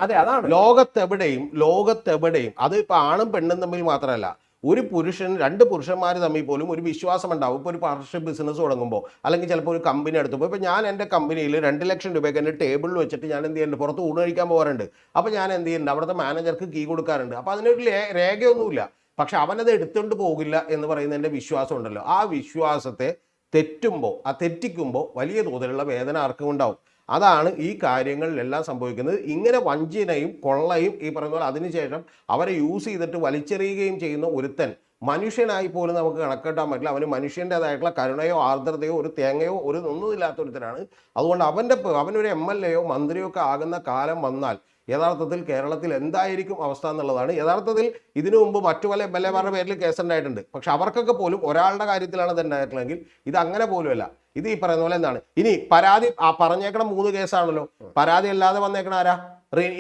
അതെ, അതാണ് ലോകത്തെവിടെയും അത് ഇപ്പൊ ആണും പെണ്ണും തമ്മിൽ മാത്രമല്ല, ഒരു പുരുഷൻ 2 പുരുഷന്മാർ തമ്മിൽ പോലും ഒരു വിശ്വാസം ഉണ്ടാവും. ഇപ്പോൾ ഒരു പാർട്ണർഷിപ്പ് ബിസിനസ് തുടങ്ങുമ്പോൾ അല്ലെങ്കിൽ ചിലപ്പോൾ ഒരു കമ്പനി എടുത്തുമ്പോൾ, ഇപ്പോൾ ഞാൻ എൻ്റെ കമ്പനിയിൽ 2 ലക്ഷം രൂപയ്ക്ക് എൻ്റെ ടേബിളിൽ വെച്ചിട്ട് ഞാൻ എന്ത് ചെയ്യുന്നുണ്ട്, പുറത്ത് ഊണ് കഴിക്കാൻ പോകാറുണ്ട്. അപ്പോൾ ഞാൻ എന്ത് ചെയ്യുന്നുണ്ട്, അവിടുത്തെ മാനേജർക്ക് കീ കൊടുക്കാറുണ്ട്. അപ്പോൾ അതിനൊരു രേഖയൊന്നുമില്ല. പക്ഷെ അവനത് എടുത്തുകൊണ്ട് പോകില്ല എന്ന് പറയുന്ന എൻ്റെ വിശ്വാസം ഉണ്ടല്ലോ, ആ വിശ്വാസത്തെ തെറ്റിക്കുമ്പോൾ വലിയ തോതിലുള്ള വേദന ആർക്കും ഉണ്ടാവും. അതാണ് ഈ കാര്യങ്ങളിലെല്ലാം സംഭവിക്കുന്നത്. ഇങ്ങനെ വഞ്ചനയും കൊള്ളയും ഈ പറയുന്ന പോലെ അതിനുശേഷം അവരെ യൂസ് ചെയ്തിട്ട് വലിച്ചെറിയുകയും ചെയ്യുന്ന ഒരുത്തൻ മനുഷ്യനായി പോലും നമുക്ക് കണക്കെട്ടാൻ പറ്റില്ല. അവന് മനുഷ്യൻ്റെതായിട്ടുള്ള കരുണയോ ആർദ്രതയോ ഒരു തേങ്ങയോ ഒന്നുമില്ലാത്ത ഒരുത്തനാണ്. അതുകൊണ്ട് അവനൊരു MLA യോ മന്ത്രിയോ ഒക്കെ ആകുന്ന കാലം വന്നാൽ യഥാർത്ഥത്തിൽ കേരളത്തിൽ എന്തായിരിക്കും അവസ്ഥ എന്നുള്ളതാണ്. യഥാർത്ഥത്തിൽ ഇതിനു മുമ്പ് മറ്റു പല MLA-മാരുടെ പേരിൽ കേസുണ്ടായിട്ടുണ്ട്. പക്ഷെ അവർക്കൊക്കെ പോലും ഒരാളുടെ കാര്യത്തിലാണ് ഇത് ഉണ്ടായിട്ടുള്ളതെങ്കിൽ ഇത് അങ്ങനെ പോലുമല്ല. ഇത് ഈ പറയുന്ന പോലെ എന്താണ്, ഇനി പരാതി പറഞ്ഞേക്കണം 3 കേസാണല്ലോ, പരാതി അല്ലാതെ വന്നേക്കണ ആരാ?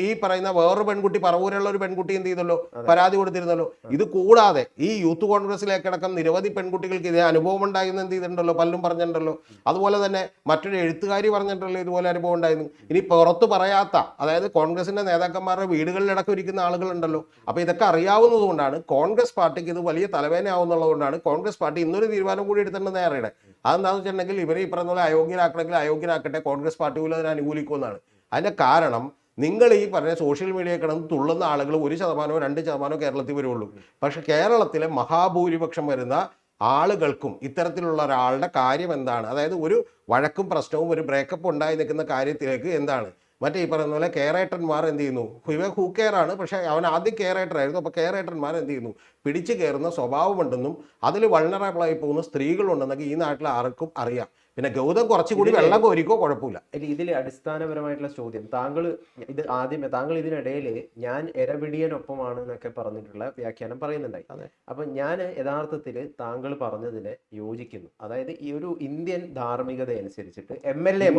ഈ പറയുന്ന വേറൊരു പെൺകുട്ടി പറവൂരുള്ള ഒരു പെൺകുട്ടി എന്ത് ചെയ്തല്ലോ, പരാതി കൊടുത്തിരുന്നല്ലോ. ഇത് കൂടാതെ ഈ യൂത്ത് കോൺഗ്രസിലേക്കടക്കം നിരവധി പെൺകുട്ടികൾക്ക് ഇതേ അനുഭവം ഉണ്ടായിരുന്നു എന്ത് ചെയ്തിട്ടുണ്ടല്ലോ, പലരും പറഞ്ഞിട്ടുണ്ടല്ലോ. അതുപോലെ തന്നെ മറ്റൊരു എഴുത്തുകാരി പറഞ്ഞിട്ടുണ്ടല്ലോ ഇതുപോലെ അനുഭവം ഉണ്ടായിരുന്നു. ഇനി പുറത്ത് പറയാത്ത, അതായത് കോൺഗ്രസിന്റെ നേതാക്കന്മാരുടെ വീടുകളിലടക്കം ഇരിക്കുന്ന ആളുകളുണ്ടല്ലോ. അപ്പൊ ഇതൊക്കെ അറിയാവുന്നത് കൊണ്ടാണ് കോൺഗ്രസ് പാർട്ടിക്ക് ഇത് വലിയ തലവേദനയാവുന്നുള്ളതുകൊണ്ടാണ് കോൺഗ്രസ് പാർട്ടി ഇന്നൊരു തീരുമാനം കൂടി എടുത്തിട്ടുണ്ടെന്ന് അറിയണേ. അതെന്താണെന്ന് വെച്ചിട്ടുണ്ടെങ്കിൽ ഇവരെ ഈ പറഞ്ഞ പോലെ അയോഗ്യരാക്കണമെങ്കിൽ അയോഗ്യരാക്കട്ടെ, കോൺഗ്രസ് പാർട്ടി പോലും അതിനെ അനുകൂലിക്കുമെന്നാണ്. അതിന്റെ കാരണം നിങ്ങൾ ഈ പറഞ്ഞ സോഷ്യൽ മീഡിയ കിടന്ന് തുള്ളുന്ന ആളുകൾ 1% 2% കേരളത്തിൽ വരുള്ളൂ. പക്ഷെ കേരളത്തിലെ മഹാഭൂരിപക്ഷം വരുന്ന ആളുകൾക്കും ഇത്തരത്തിലുള്ള ഒരാളുടെ കാര്യം എന്താണ്, അതായത് ഒരു വഴക്കും പ്രശ്നവും ഒരു ബ്രേക്കപ്പ് ഉണ്ടായി നിൽക്കുന്ന കാര്യത്തിലേക്ക് എന്താണ് മറ്റേ ഈ പറയുന്ന പോലെ കെയറേറ്റന്മാർ എന്ത് ചെയ്യുന്നു, ഇവ ഹൂ കെയർ ആണ്, പക്ഷെ അവൻ ആദ്യം കെയറേറ്റർ ആയിരുന്നു. അപ്പോൾ കെയറേറ്റന്മാർ എന്ത് ചെയ്യുന്നു, പിടിച്ചു കയറുന്ന സ്വഭാവമുണ്ടെന്നും അതിൽ വൾണറബിളായി പോകുന്ന സ്ത്രീകളുണ്ടെന്നൊക്കെ ഈ നാട്ടിൽ ആർക്കും അറിയാം. പിന്നെ ഗൗതം കുറച്ചുകൂടി വെള്ളം കോരിക്കോ കുഴപ്പമില്ല. ഇതിൽ അടിസ്ഥാനപരമായിട്ടുള്ള ചോദ്യം, താങ്കൾ ഇതിനിടയിൽ ഞാൻ എരപിടിയനൊപ്പമാണ് എന്നൊക്കെ പറഞ്ഞിട്ടുള്ള വ്യാഖ്യാനം പറയുന്നുണ്ടായി. അപ്പൊ ഞാൻ യഥാർത്ഥത്തിൽ താങ്കൾ പറഞ്ഞതിനെ യോജിക്കുന്നു. അതായത് ഈ ഒരു ഇന്ത്യൻ ധാർമ്മികത അനുസരിച്ചിട്ട് MLA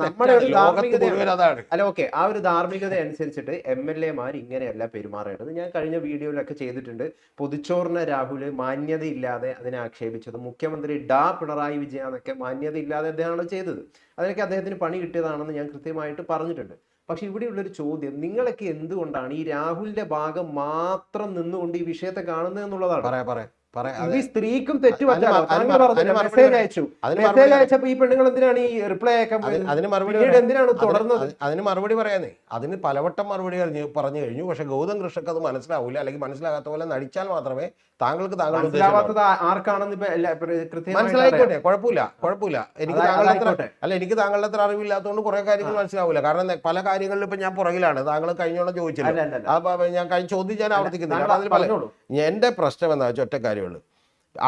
നമ്മുടെ ഒരു ധാർമ്മികത അല്ല, ഓക്കെ, ആ ഒരു ധാർമ്മികത അനുസരിച്ചിട്ട് MLA മാർ ഇങ്ങനെയല്ല പെരുമാറേണ്ടത്. ഞാൻ കഴിഞ്ഞ വീഡിയോയിലൊക്കെ ചെയ്തിട്ടുണ്ട്. പൊതുച്ചോറിന് രാഹുൽ മാന്യതയില്ലാതെ അതിനെ ആക്ഷേപിച്ചത്, മുഖ്യമന്ത്രി പിണറായി വിജയൻ എന്നൊക്കെ മാന്യതയില്ലാതെ അദ്ദേഹമാണ് ചെയ്തത്. അതിനൊക്കെ അദ്ദേഹത്തിന് പണി കിട്ടിയതാണെന്ന് ഞാൻ കൃത്യമായിട്ട് പറഞ്ഞിട്ടുണ്ട്. പക്ഷെ ഇവിടെയുള്ളൊരു ചോദ്യം, നിങ്ങളൊക്കെ എന്തുകൊണ്ടാണ് ഈ രാഹുലിന്റെ ഭാഗം മാത്രം നിന്നുകൊണ്ട് ഈ വിഷയത്തെ കാണുന്നത് എന്നുള്ളതാണ്. സ്ത്രീക്കും തെറ്റ് പറ്റാലോ. മെസ്സേജ് അയച്ചപ്പോ ഈ പെണ്ണുങ്ങൾ എന്തിനാണ് ഈ റിപ്ലൈ അയക്കാൻ എന്തിനാണ് തുടർന്നത്? അതിന് മറുപടി പറയാന്നേ, അതിന് പലവട്ടം മറുപടി പറഞ്ഞു കഴിഞ്ഞു. പക്ഷെ ഗൗതം കൃഷ്ണക്ക് അത് മനസ്സിലാവില്ല, അല്ലെങ്കിൽ മനസ്സിലാകാത്ത പോലെ നടിച്ചാൽ മാത്രമേ താങ്കൾക്ക് ആർക്കാണെന്ന് മനസ്സിലായിക്കോട്ടെ, കുഴപ്പമില്ല. എനിക്ക് താങ്കളുടെ അത്ര അറിവില്ലാത്തതുകൊണ്ട് കുറെ കാര്യങ്ങൾ മനസ്സിലാവില്ല. കാരണം പല കാര്യങ്ങളിലും ഇപ്പൊ ഞാൻ പുറകിലാണ്. താങ്കൾ കഴിഞ്ഞോളം ചോദിച്ചില്ല, ഞാൻ ചോദിച്ചാൽ ആവർത്തിക്കുന്നില്ല. എന്റെ പ്രശ്നം എന്താ വെച്ചാൽ ഒറ്റ കാര്യമുള്ളൂ.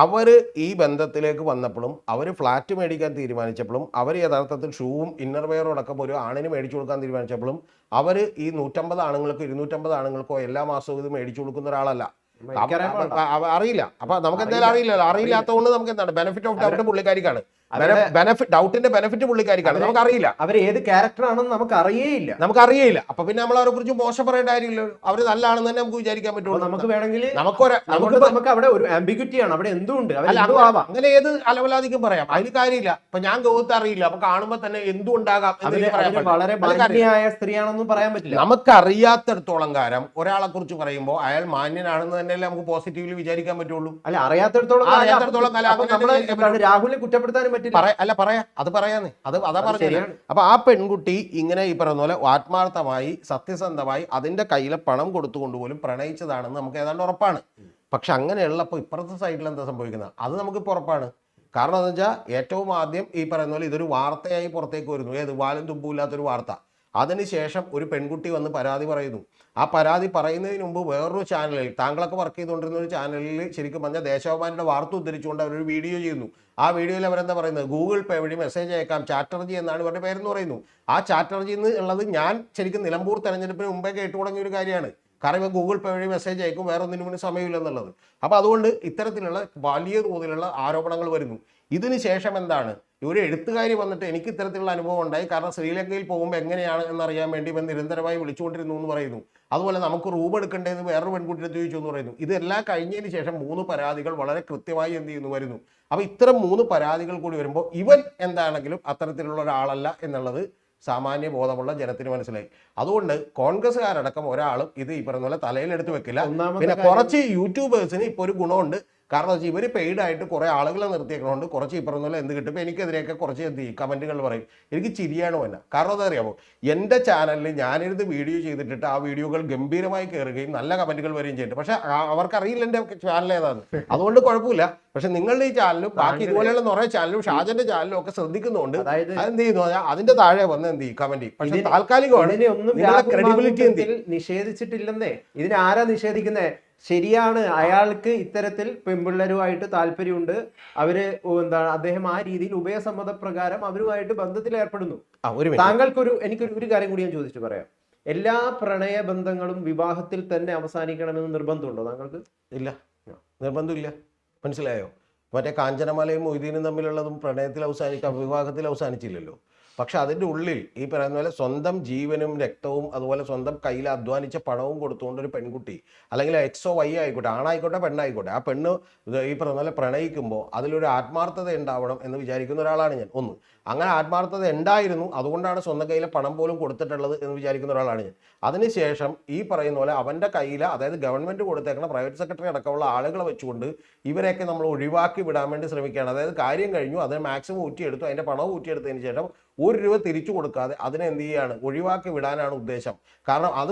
അവർ ഈ ബന്ധത്തിലേക്ക് വന്നപ്പോഴും അവർ ഫ്ലാറ്റ് മേടിക്കാൻ തീരുമാനിച്ചപ്പോഴും അവർ യഥാർത്ഥത്തിൽ ഷൂവും ഇന്നർ വെയറും അടക്കം ഒരു ആണിന് മേടിച്ചു കൊടുക്കാൻ തീരുമാനിച്ചപ്പോഴും അവർ ഈ 150 ആണുങ്ങൾക്കോ 250 ആണുങ്ങൾക്കോ എല്ലാ മാസവും ഇത് മേടിച്ചു കൊടുക്കുന്ന ഒരാളല്ല. അറിയില്ല. അപ്പൊ നമുക്ക് എന്തായാലും അറിയില്ലാത്തതുകൊണ്ട് നമുക്ക് എന്താണ് ബെനിഫിറ്റ് ഓഫ് ഡൗട്ട് പുള്ളിക്കാരിക്കാണ്. ഡൗട്ടിന്റെ ബെനിഫിറ്റ് പുള്ളിക്കാരിക്കാണ്. നമുക്കറിയില്ല അവർ ഏത് ക്യാരക്ടർ ആണെന്ന് നമുക്കറിയില്ല. അപ്പൊ പിന്നെ നമ്മൾ അവരെ കുറിച്ച് മോശം പറയേണ്ട കാര്യമില്ല. അവര് നല്ലതാണെന്ന് തന്നെ നമുക്ക് വിചാരിക്കാൻ പറ്റുള്ളൂ. നമുക്ക് വേണമെങ്കിൽ നമുക്ക് അവിടെ ഒരു ആംബിഗ്വിറ്റി ആണ്, അവിടെ എന്തുണ്ട് അങ്ങനെ ഏത് അലവലാധിക്കും പറയാം, അതിന് കാര്യമില്ല. ഇപ്പൊ ഞാൻ ഗൗതത്തെ അറിയില്ല, അപ്പൊ കാണുമ്പോ തന്നെ എന്തുണ്ടാകാം, വളരെ മാന്യയായ സ്ത്രീയാണെന്നും പറയാൻ പറ്റില്ല. നമുക്കറിയാത്തടത്തോളം കാലം ഒരാളെ കുറിച്ച് പറയുമ്പോൾ അയാൾ മാന്യനാണെന്ന് തന്നെയല്ലേ നമുക്ക് പോസിറ്റീവ്ലി വിചാരിക്കാൻ പറ്റുള്ളൂ. അല്ല, അറിയാത്തടത്തോളം രാഹുലിനെ കുറ്റപ്പെടുത്താനും പറയാന്നേ, അതാ പറഞ്ഞത്. അപ്പൊ ആ പെൺകുട്ടി ഇങ്ങനെ ഈ പറയുന്ന പോലെ ആത്മാർത്ഥമായി സത്യസന്ധമായി അതിന്റെ കയ്യിലെ പണം കൊടുത്തുകൊണ്ടുപോലും പ്രണയിച്ചതാണെന്ന് നമുക്ക് ഏതാണ്ട് ഉറപ്പാണ്. പക്ഷെ അങ്ങനെയുള്ളപ്പോൾ ഇപ്പുറത്തെ സൈഡിൽ എന്താ സംഭവിക്കുന്നത് അത് നമുക്കിപ്പോൾ ഉറപ്പാണ്. കാരണം എന്താ വെച്ചാൽ ഏറ്റവും ആദ്യം ഈ പറയുന്ന പോലെ ഇതൊരു വാർത്തയായി പുറത്തേക്ക് വരുന്നു. ഏത് വാലും തുമ്പുമില്ലാത്തൊരു വാർത്ത. അതിനുശേഷം ഒരു പെൺകുട്ടി വന്ന് പരാതി പറയുന്നു. ആ പരാതി പറയുന്നതിന് മുമ്പ് വേറൊരു ചാനലിൽ, താങ്കളൊക്കെ വർക്ക് ചെയ്തുകൊണ്ടിരുന്ന ഒരു ചാനലിൽ ശരിക്കും പറഞ്ഞാൽ ദേശാഭിമാനിയുടെ വാർത്ത ഉദ്ധരിച്ചുകൊണ്ട് അവരൊരു വീഡിയോ ചെയ്യുന്നു. ആ വീഡിയോയിൽ അവരെന്താ പറയുന്നത്, ഗൂഗിൾ പേ വഴി മെസ്സേജ് അയക്കാം ചാറ്റർജി എന്നാണ് ഇവരുടെ പേരെന്ന് പറയുന്നു. ആ ചാറ്റർജി എന്ന് ഉള്ളത് ഞാൻ ശരിക്കും നിലമ്പൂർ തെരഞ്ഞെടുപ്പിന് മുമ്പേ കേട്ടു തുടങ്ങിയ ഒരു കാര്യമാണ്. കാരണം ഇവ ഗൂഗിൾ പേ വഴി മെസ്സേജ് അയക്കും, വേറെ ഒന്നിനും വേണ്ടി സമയമില്ലെന്നുള്ളത്. അപ്പോൾ അതുകൊണ്ട് ഇത്തരത്തിലുള്ള വലിയ തോതിലുള്ള ആരോപണങ്ങൾ വരുന്നു. ഇതിന് ശേഷം എന്താണ്, ഒരു എഴുത്തുകാരി വന്നിട്ട് എനിക്ക് ഇത്തരത്തിലുള്ള അനുഭവം ഉണ്ടായി, കാരണം ശ്രീലങ്കയിൽ പോകുമ്പോൾ എങ്ങനെയാണ് എന്നറിയാൻ വേണ്ടി ഇവൻ നിരന്തരമായി വിളിച്ചുകൊണ്ടിരുന്നു എന്ന് പറയുന്നു. അതുപോലെ നമുക്ക് റൂം എടുക്കേണ്ടതെന്ന് വേറൊരു പെൺകുട്ടിയെ ചോദിച്ചു എന്ന് പറയുന്നു. ഇതെല്ലാം കഴിഞ്ഞതിന് ശേഷം 3 പരാതികൾ വളരെ കൃത്യമായി എന്ത് ചെയ്യുന്നു വരുന്നു. അപ്പോൾ ഇത്തരം 3 പരാതികൾ കൂടി വരുമ്പോൾ ഇവൻ എന്താണെങ്കിലും അത്തരത്തിലുള്ള ഒരാളല്ല എന്നുള്ളത് സാമാന്യ ബോധമുള്ള ജനത്തിന് മനസ്സിലായി. അതുകൊണ്ട് കോൺഗ്രസ്സുകാരടക്കം ഒരാളും ഇത് ഈ പറഞ്ഞ പോലെ തലയിലെടുത്ത് വെക്കില്ല. പിന്നെ കുറച്ച് യൂട്യൂബേഴ്സിന് ഇപ്പോൾ ഒരു ഗുണമുണ്ട്. കാരണം വെച്ചാൽ ഇവർ പെയ്ഡായിട്ട് കുറേ ആളുകളെ നിർത്തിയേക്കണോണ്ട് കുറച്ച് ഈ പറഞ്ഞ പോലെ എന്ത് കിട്ടും. ഇപ്പോൾ എനിക്കെതിരെയൊക്കെ കുറച്ച് എന്ത് ചെയ്യും കമൻറ്റുകൾ പറയും. എനിക്ക് ചിരിയാണ് വന്നെ. കാരണം എന്താ അറിയാമോ, എൻ്റെ ചാനലിൽ ഞാനിരുന്ന് വീഡിയോ ചെയ്തിട്ടിട്ട് ആ വീഡിയോകൾ ഗംഭീരമായി കയറുകയും നല്ല കമൻറ്റുകൾ വരികയും ചെയ്തിട്ട്, പക്ഷേ അവർക്കറിയില്ല എൻ്റെ ചാനൽ ഏതാണ്. അതുകൊണ്ട് കുഴപ്പമില്ല. പക്ഷെ നിങ്ങളുടെ ഈ ചാനലും ബാക്കി ഇതുപോലെയുള്ള കുറേ ചാനലും ഷാജന്റെ ചാനലും ഒക്കെ ശ്രദ്ധിക്കുന്നുണ്ട്. അതെന്ത് ചെയ്യുന്നു, അതിന്റെ താഴെ വന്ന് എന്ത് ചെയ്യും കമന്റ് ചെയ്യും. പക്ഷെ താൽക്കാലികമാണ്, ക്രെഡിബിലിറ്റി നിഷേധിച്ചിട്ടില്ലെന്നേ. ഇതിന് ആരാ നിഷേധിക്കുന്നേ? ശരിയാണ്, അയാൾക്ക് ഇത്തരത്തിൽ പെൺപിള്ളേരുമായിട്ട് താല്പര്യമുണ്ട്. അവര് എന്താണ്, അദ്ദേഹം ആ രീതിയിൽ ഉഭയസമ്മതപ്രകാരം അവരുമായിട്ട് ബന്ധത്തിൽ ഏർപ്പെടുന്നു. എനിക്കൊരു കാര്യം കൂടി ഞാൻ ചോദിച്ചിട്ട് പറയാം. എല്ലാ പ്രണയബന്ധങ്ങളും വിവാഹത്തിൽ തന്നെ അവസാനിക്കണമെന്ന് നിർബന്ധമുണ്ടോ താങ്കൾക്ക്? ഇല്ല, നിർബന്ധമില്ല. മനസ്സിലായോ? മറ്റേ കാഞ്ചനമാലയും മൊയ്തീനും തമ്മിലുള്ളതും പ്രണയത്തിൽ വിവാഹത്തിൽ അവസാനിച്ചില്ലല്ലോ. പക്ഷെ അതിൻ്റെ ഉള്ളിൽ ഈ പറയുന്ന പോലെ സ്വന്തം ജീവനും രക്തവും അതുപോലെ സ്വന്തം കയ്യിൽ അധ്വാനിച്ച പണവും കൊടുത്തുകൊണ്ട് ഒരു പെൺകുട്ടി, അല്ലെങ്കിൽ XO Y ആയിക്കോട്ടെ, ആണായിക്കോട്ടെ പെണ്ണായിക്കോട്ടെ, ആ പെണ്ണ് ഈ പറയുന്ന പോലെ പ്രണയിക്കുമ്പോൾ അതിലൊരു ആത്മാർത്ഥത ഉണ്ടാവണം എന്ന് വിചാരിക്കുന്ന ഒരാളാണ് ഞാൻ. ഒന്ന്, അങ്ങനെ ആത്മാർത്ഥത ഉണ്ടായിരുന്നു, അതുകൊണ്ടാണ് സ്വന്തം കയ്യിലെ പണം പോലും കൊടുത്തിട്ടുള്ളത് എന്ന് വിചാരിക്കുന്ന ഒരാളാണ് ഞാൻ. അതിനുശേഷം ഈ പറയുന്ന പോലെ അവൻ്റെ കയ്യിൽ, അതായത് ഗവൺമെൻറ് കൊടുത്തേക്കുന്ന പ്രൈവറ്റ് സെക്രട്ടറി അടക്കമുള്ള ആളുകളെ വെച്ചുകൊണ്ട് ഇവരെയൊക്കെ നമ്മൾ ഒഴിവാക്കി വിടാൻ വേണ്ടി ശ്രമിക്കുകയാണ്. അതായത് കാര്യം കഴിഞ്ഞു, അതിന് മാക്സിമം ഊറ്റിയെടുത്തു, അതിൻ്റെ പണവും ഊറ്റിയെടുത്തതിന് ശേഷം 1 രൂപ തിരിച്ചു കൊടുക്കാതെ അതിനെ എന്ത് ചെയ്യാണ്, ഒഴിവാക്കി വിടാനാണ് ഉദ്ദേശം. കാരണം അത്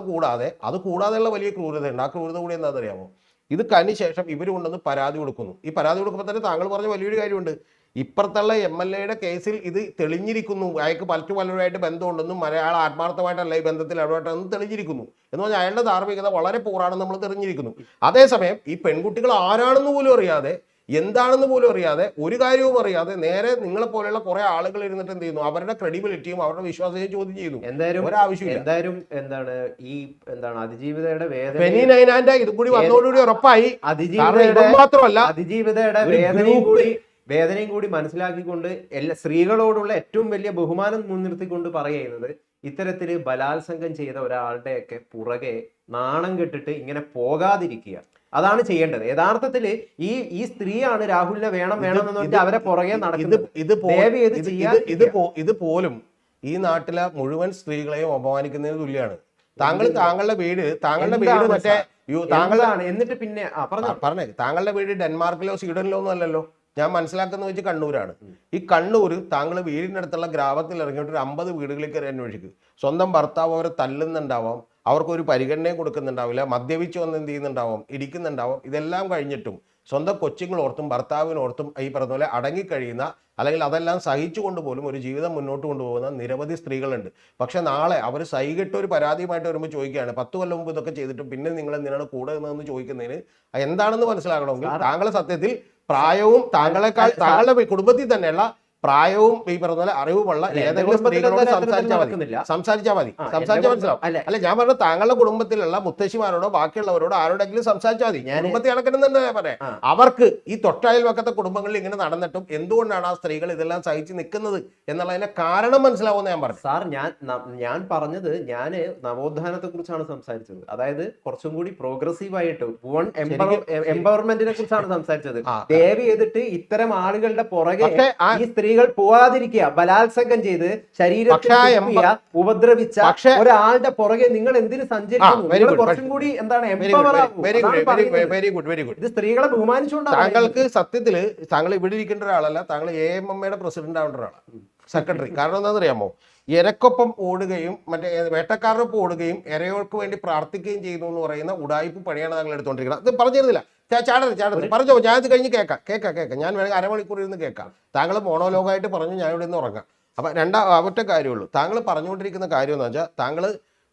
കൂടാതെയുള്ള വലിയ ക്രൂരതയുണ്ട്. ആ ക്രൂരത കൂടി എന്താണെന്ന് അറിയാമോ? ഇത് കഴിഞ്ഞ ശേഷം ഇവർ കൊണ്ടുവന്ന് പരാതി കൊടുക്കുന്നു. ഈ പരാതി കൊടുക്കുമ്പോൾ തന്നെ താങ്കൾ പറഞ്ഞ വലിയൊരു കാര്യമുണ്ട്. ഇപ്പുറത്തുള്ള MLA കേസിൽ ഇത് തെളിഞ്ഞിരിക്കുന്നു. അയാൾക്ക് പലരുമായിട്ട് ബന്ധമുണ്ടെന്നും അയാൾ ആത്മാർത്ഥമായിട്ടല്ല ഈ ബന്ധത്തിൽ ഇടപെട്ടെന്നും തെളിഞ്ഞിരിക്കുന്നു. എന്ന് പറഞ്ഞാൽ അയാളുടെ ധാർമ്മികത വളരെ പൂറാണെന്ന് നമ്മൾ തെളിഞ്ഞിരിക്കുന്നു. അതേസമയം ഈ പെൺകുട്ടികൾ ആരാണെന്ന് പോലും അറിയാതെ, എന്താണെന്ന് പോലും അറിയാതെ, ഒരു കാര്യവും അറിയാതെ നേരെ നിങ്ങളെ പോലെയുള്ള കുറെ ആളുകൾ ഇരുന്നിട്ട് എന്ത് ചെയ്യുന്നു, അവരുടെ ക്രെഡിബിലിറ്റിയും അവരുടെ വിശ്വാസത്തെയും ചോദ്യം ചെയ്യുന്നു. എന്തായാലും അതിജീവിതയുടെ ഇതും കൂടി വന്നതോടുകൂടി ഉറപ്പായി. അതിജീവിതയുടെ വേദനയും കൂടി മനസ്സിലാക്കിക്കൊണ്ട് സ്ത്രീകളോടുള്ള ഏറ്റവും വലിയ ബഹുമാനം മുൻനിർത്തിക്കൊണ്ട് പറയുന്നത്, ഇത്തരത്തില് ബലാത്സംഗം ചെയ്ത ഒരാളുടെയൊക്കെ പുറകെ നാണം കെട്ടിട്ട് ഇങ്ങനെ പോകാതിരിക്കുക, അതാണ് ചെയ്യേണ്ടത്. യഥാർത്ഥത്തില് ഈ സ്ത്രീയാണ് രാഹുലിനെ വേണം എന്ന് പറഞ്ഞിട്ട് അവരെ പുറകെ നടക്കുന്നത്. ഇത് പോലും ഈ നാട്ടിലെ മുഴുവൻ സ്ത്രീകളെയും അപമാനിക്കുന്നതിന് തുല്യമാണ്. താങ്കളുടെ വീട് മറ്റേ താങ്കളാണ്. എന്നിട്ട് പിന്നെ പറഞ്ഞേ, താങ്കളുടെ വീട് ഡെൻമാർക്കിലോ സ്വീഡനിലോ ഒന്നും അല്ലല്ലോ. ഞാൻ മനസ്സിലാക്കുന്ന വെച്ച് കണ്ണൂരാണ്. ഈ കണ്ണൂർ താങ്കൾ വീടിനടുത്തുള്ള ഗ്രാമത്തിൽ ഇറങ്ങിയിട്ട് ഒരു 50 വീടുകളിൽ കയറി അന്വേഷിക്കും. സ്വന്തം ഭർത്താവ് അവരെ തല്ലുന്നുണ്ടാവാം, അവർക്കൊരു പരിഗണനയും കൊടുക്കുന്നുണ്ടാവില്ല, മദ്യപിച്ച് വന്ന് എന്ത് ചെയ്യുന്നുണ്ടാവും, ഇടിക്കുന്നുണ്ടാവും. ഇതെല്ലാം കഴിഞ്ഞിട്ടും സ്വന്തം കൊച്ചുങ്ങളോർത്തും ഭർത്താവിനോർത്തും ഈ പറഞ്ഞ പോലെ അടങ്ങിക്കഴിയുന്ന, അല്ലെങ്കിൽ അതെല്ലാം സഹിച്ചുകൊണ്ട് പോലും ഒരു ജീവിതം മുന്നോട്ട് കൊണ്ടുപോകുന്ന നിരവധി സ്ത്രീകളുണ്ട്. പക്ഷെ നാളെ അവർ സൈകിട്ട് ഒരു പരാതിയുമായിട്ട് വരുമ്പോൾ ചോദിക്കുകയാണ്, 10 കൊല്ലം മുമ്പ് ഇതൊക്കെ ചെയ്തിട്ടും പിന്നെ നിങ്ങൾ എന്തിനാണ് കൂടെ നിന്നതെന്ന് ചോദിക്കുന്നതിന് എന്താണെന്ന് മനസ്സിലാക്കണമെങ്കിൽ താങ്കൾ സത്യത്തിൽ പ്രായവും താങ്കളുടെ കുടുംബത്തിൽ തന്നെയുള്ള പ്രായവും ഈ പറഞ്ഞ പോലെ അറിവുമുള്ള ഏതെങ്കിലും സ്ത്രീകളോട് സംസാരിച്ചാൽ മതി. മനസ്സിലാവും. അല്ല, ഞാൻ പറഞ്ഞ താങ്കളുടെ കുടുംബത്തിലുള്ള മുത്തശ്ശിമാരോടോ ബാക്കിയുള്ളവരോടോ ആരോടെങ്കിലും സംസാരിച്ചാൽ മതി. കുടുംബത്തെ കണക്കെന്ന് തന്നെ പറയാം. അവർക്ക് ഈ തൊട്ടയൽവക്കത്തെ കുടുംബങ്ങളിൽ ഇങ്ങനെ നടന്നിട്ടും എന്തുകൊണ്ടാണ് ആ സ്ത്രീകൾ ഇതെല്ലാം സഹിച്ച് നിൽക്കുന്നത് എന്നുള്ളതിന്റെ കാരണം മനസ്സിലാവുമെന്ന് ഞാൻ പറഞ്ഞു. സാർ, ഞാൻ പറഞ്ഞത്, ഞാൻ നവോത്ഥാനത്തെ കുറിച്ചാണ് സംസാരിച്ചത്. അതായത് കുറച്ചും കൂടി പ്രോഗ്രസീവ് ആയിട്ട് എംപവർമെന്റിനെ കുറിച്ചാണ് സംസാരിച്ചത്. ദയവ് ചെയ്തിട്ട് ഇത്തരം ആളുകളുടെ പുറകെ ഈ സ്ത്രീകൾ പോവാതിരിക്കുക. ബലാത്സംഗം ചെയ്ത് ശരീരത്തിൽ ഉപദ്രവിച്ച ഒരാളുടെ പുറകെ നിങ്ങൾ എന്തിനു സഞ്ചരിക്കുന്നു? കുറച്ചും കൂടി എന്താണ് എംപവർ ആകും. Very good. ഇത് സ്ത്രീകളെ ബഹുമാനിച്ചുകൊണ്ടാണ്. താങ്കൾക്ക് സത്യത്തില് താങ്കൾ ഇവിടെ ഇരിക്കേണ്ട ഒരാളല്ല, താങ്കൾ AMMയുടെ പ്രസിഡന്റ് ആവേണ്ട ഒരാളാണ്, സെക്രട്ടറി. കാരണം എന്താണെന്ന് അറിയാമോ? ഇരക്കൊപ്പം ഓടുകയും മറ്റേ വേട്ടക്കാരനൊപ്പം ഓടുകയും ഇരയോർക്ക് വേണ്ടി പ്രാർത്ഥിക്കുകയും ചെയ്യുന്നു എന്ന് പറയുന്ന ഉടായ്പ പണിയാണ് താങ്കൾ എടുത്തുകൊണ്ടിരിക്കുന്നത്. അത് പറഞ്ഞിരുന്നില്ല. ചാടരുത് പറഞ്ഞോ, ഞാനത് കഴിഞ്ഞ് കേൾക്കാം. ഞാൻ വേണമെങ്കിൽ അരമണിക്കൂർ ഇരുന്ന് കേൾക്കാം. താങ്കൾ മോണോലോഗായിട്ട് പറഞ്ഞു, ഞാൻ ഇവിടെ നിന്ന് ഉറങ്ങാം. അപ്പം ഒറ്റ കാര്യമുള്ളൂ. താങ്കൾ പറഞ്ഞുകൊണ്ടിരിക്കുന്ന കാര്യം എന്ന് വെച്ചാൽ, താങ്കൾ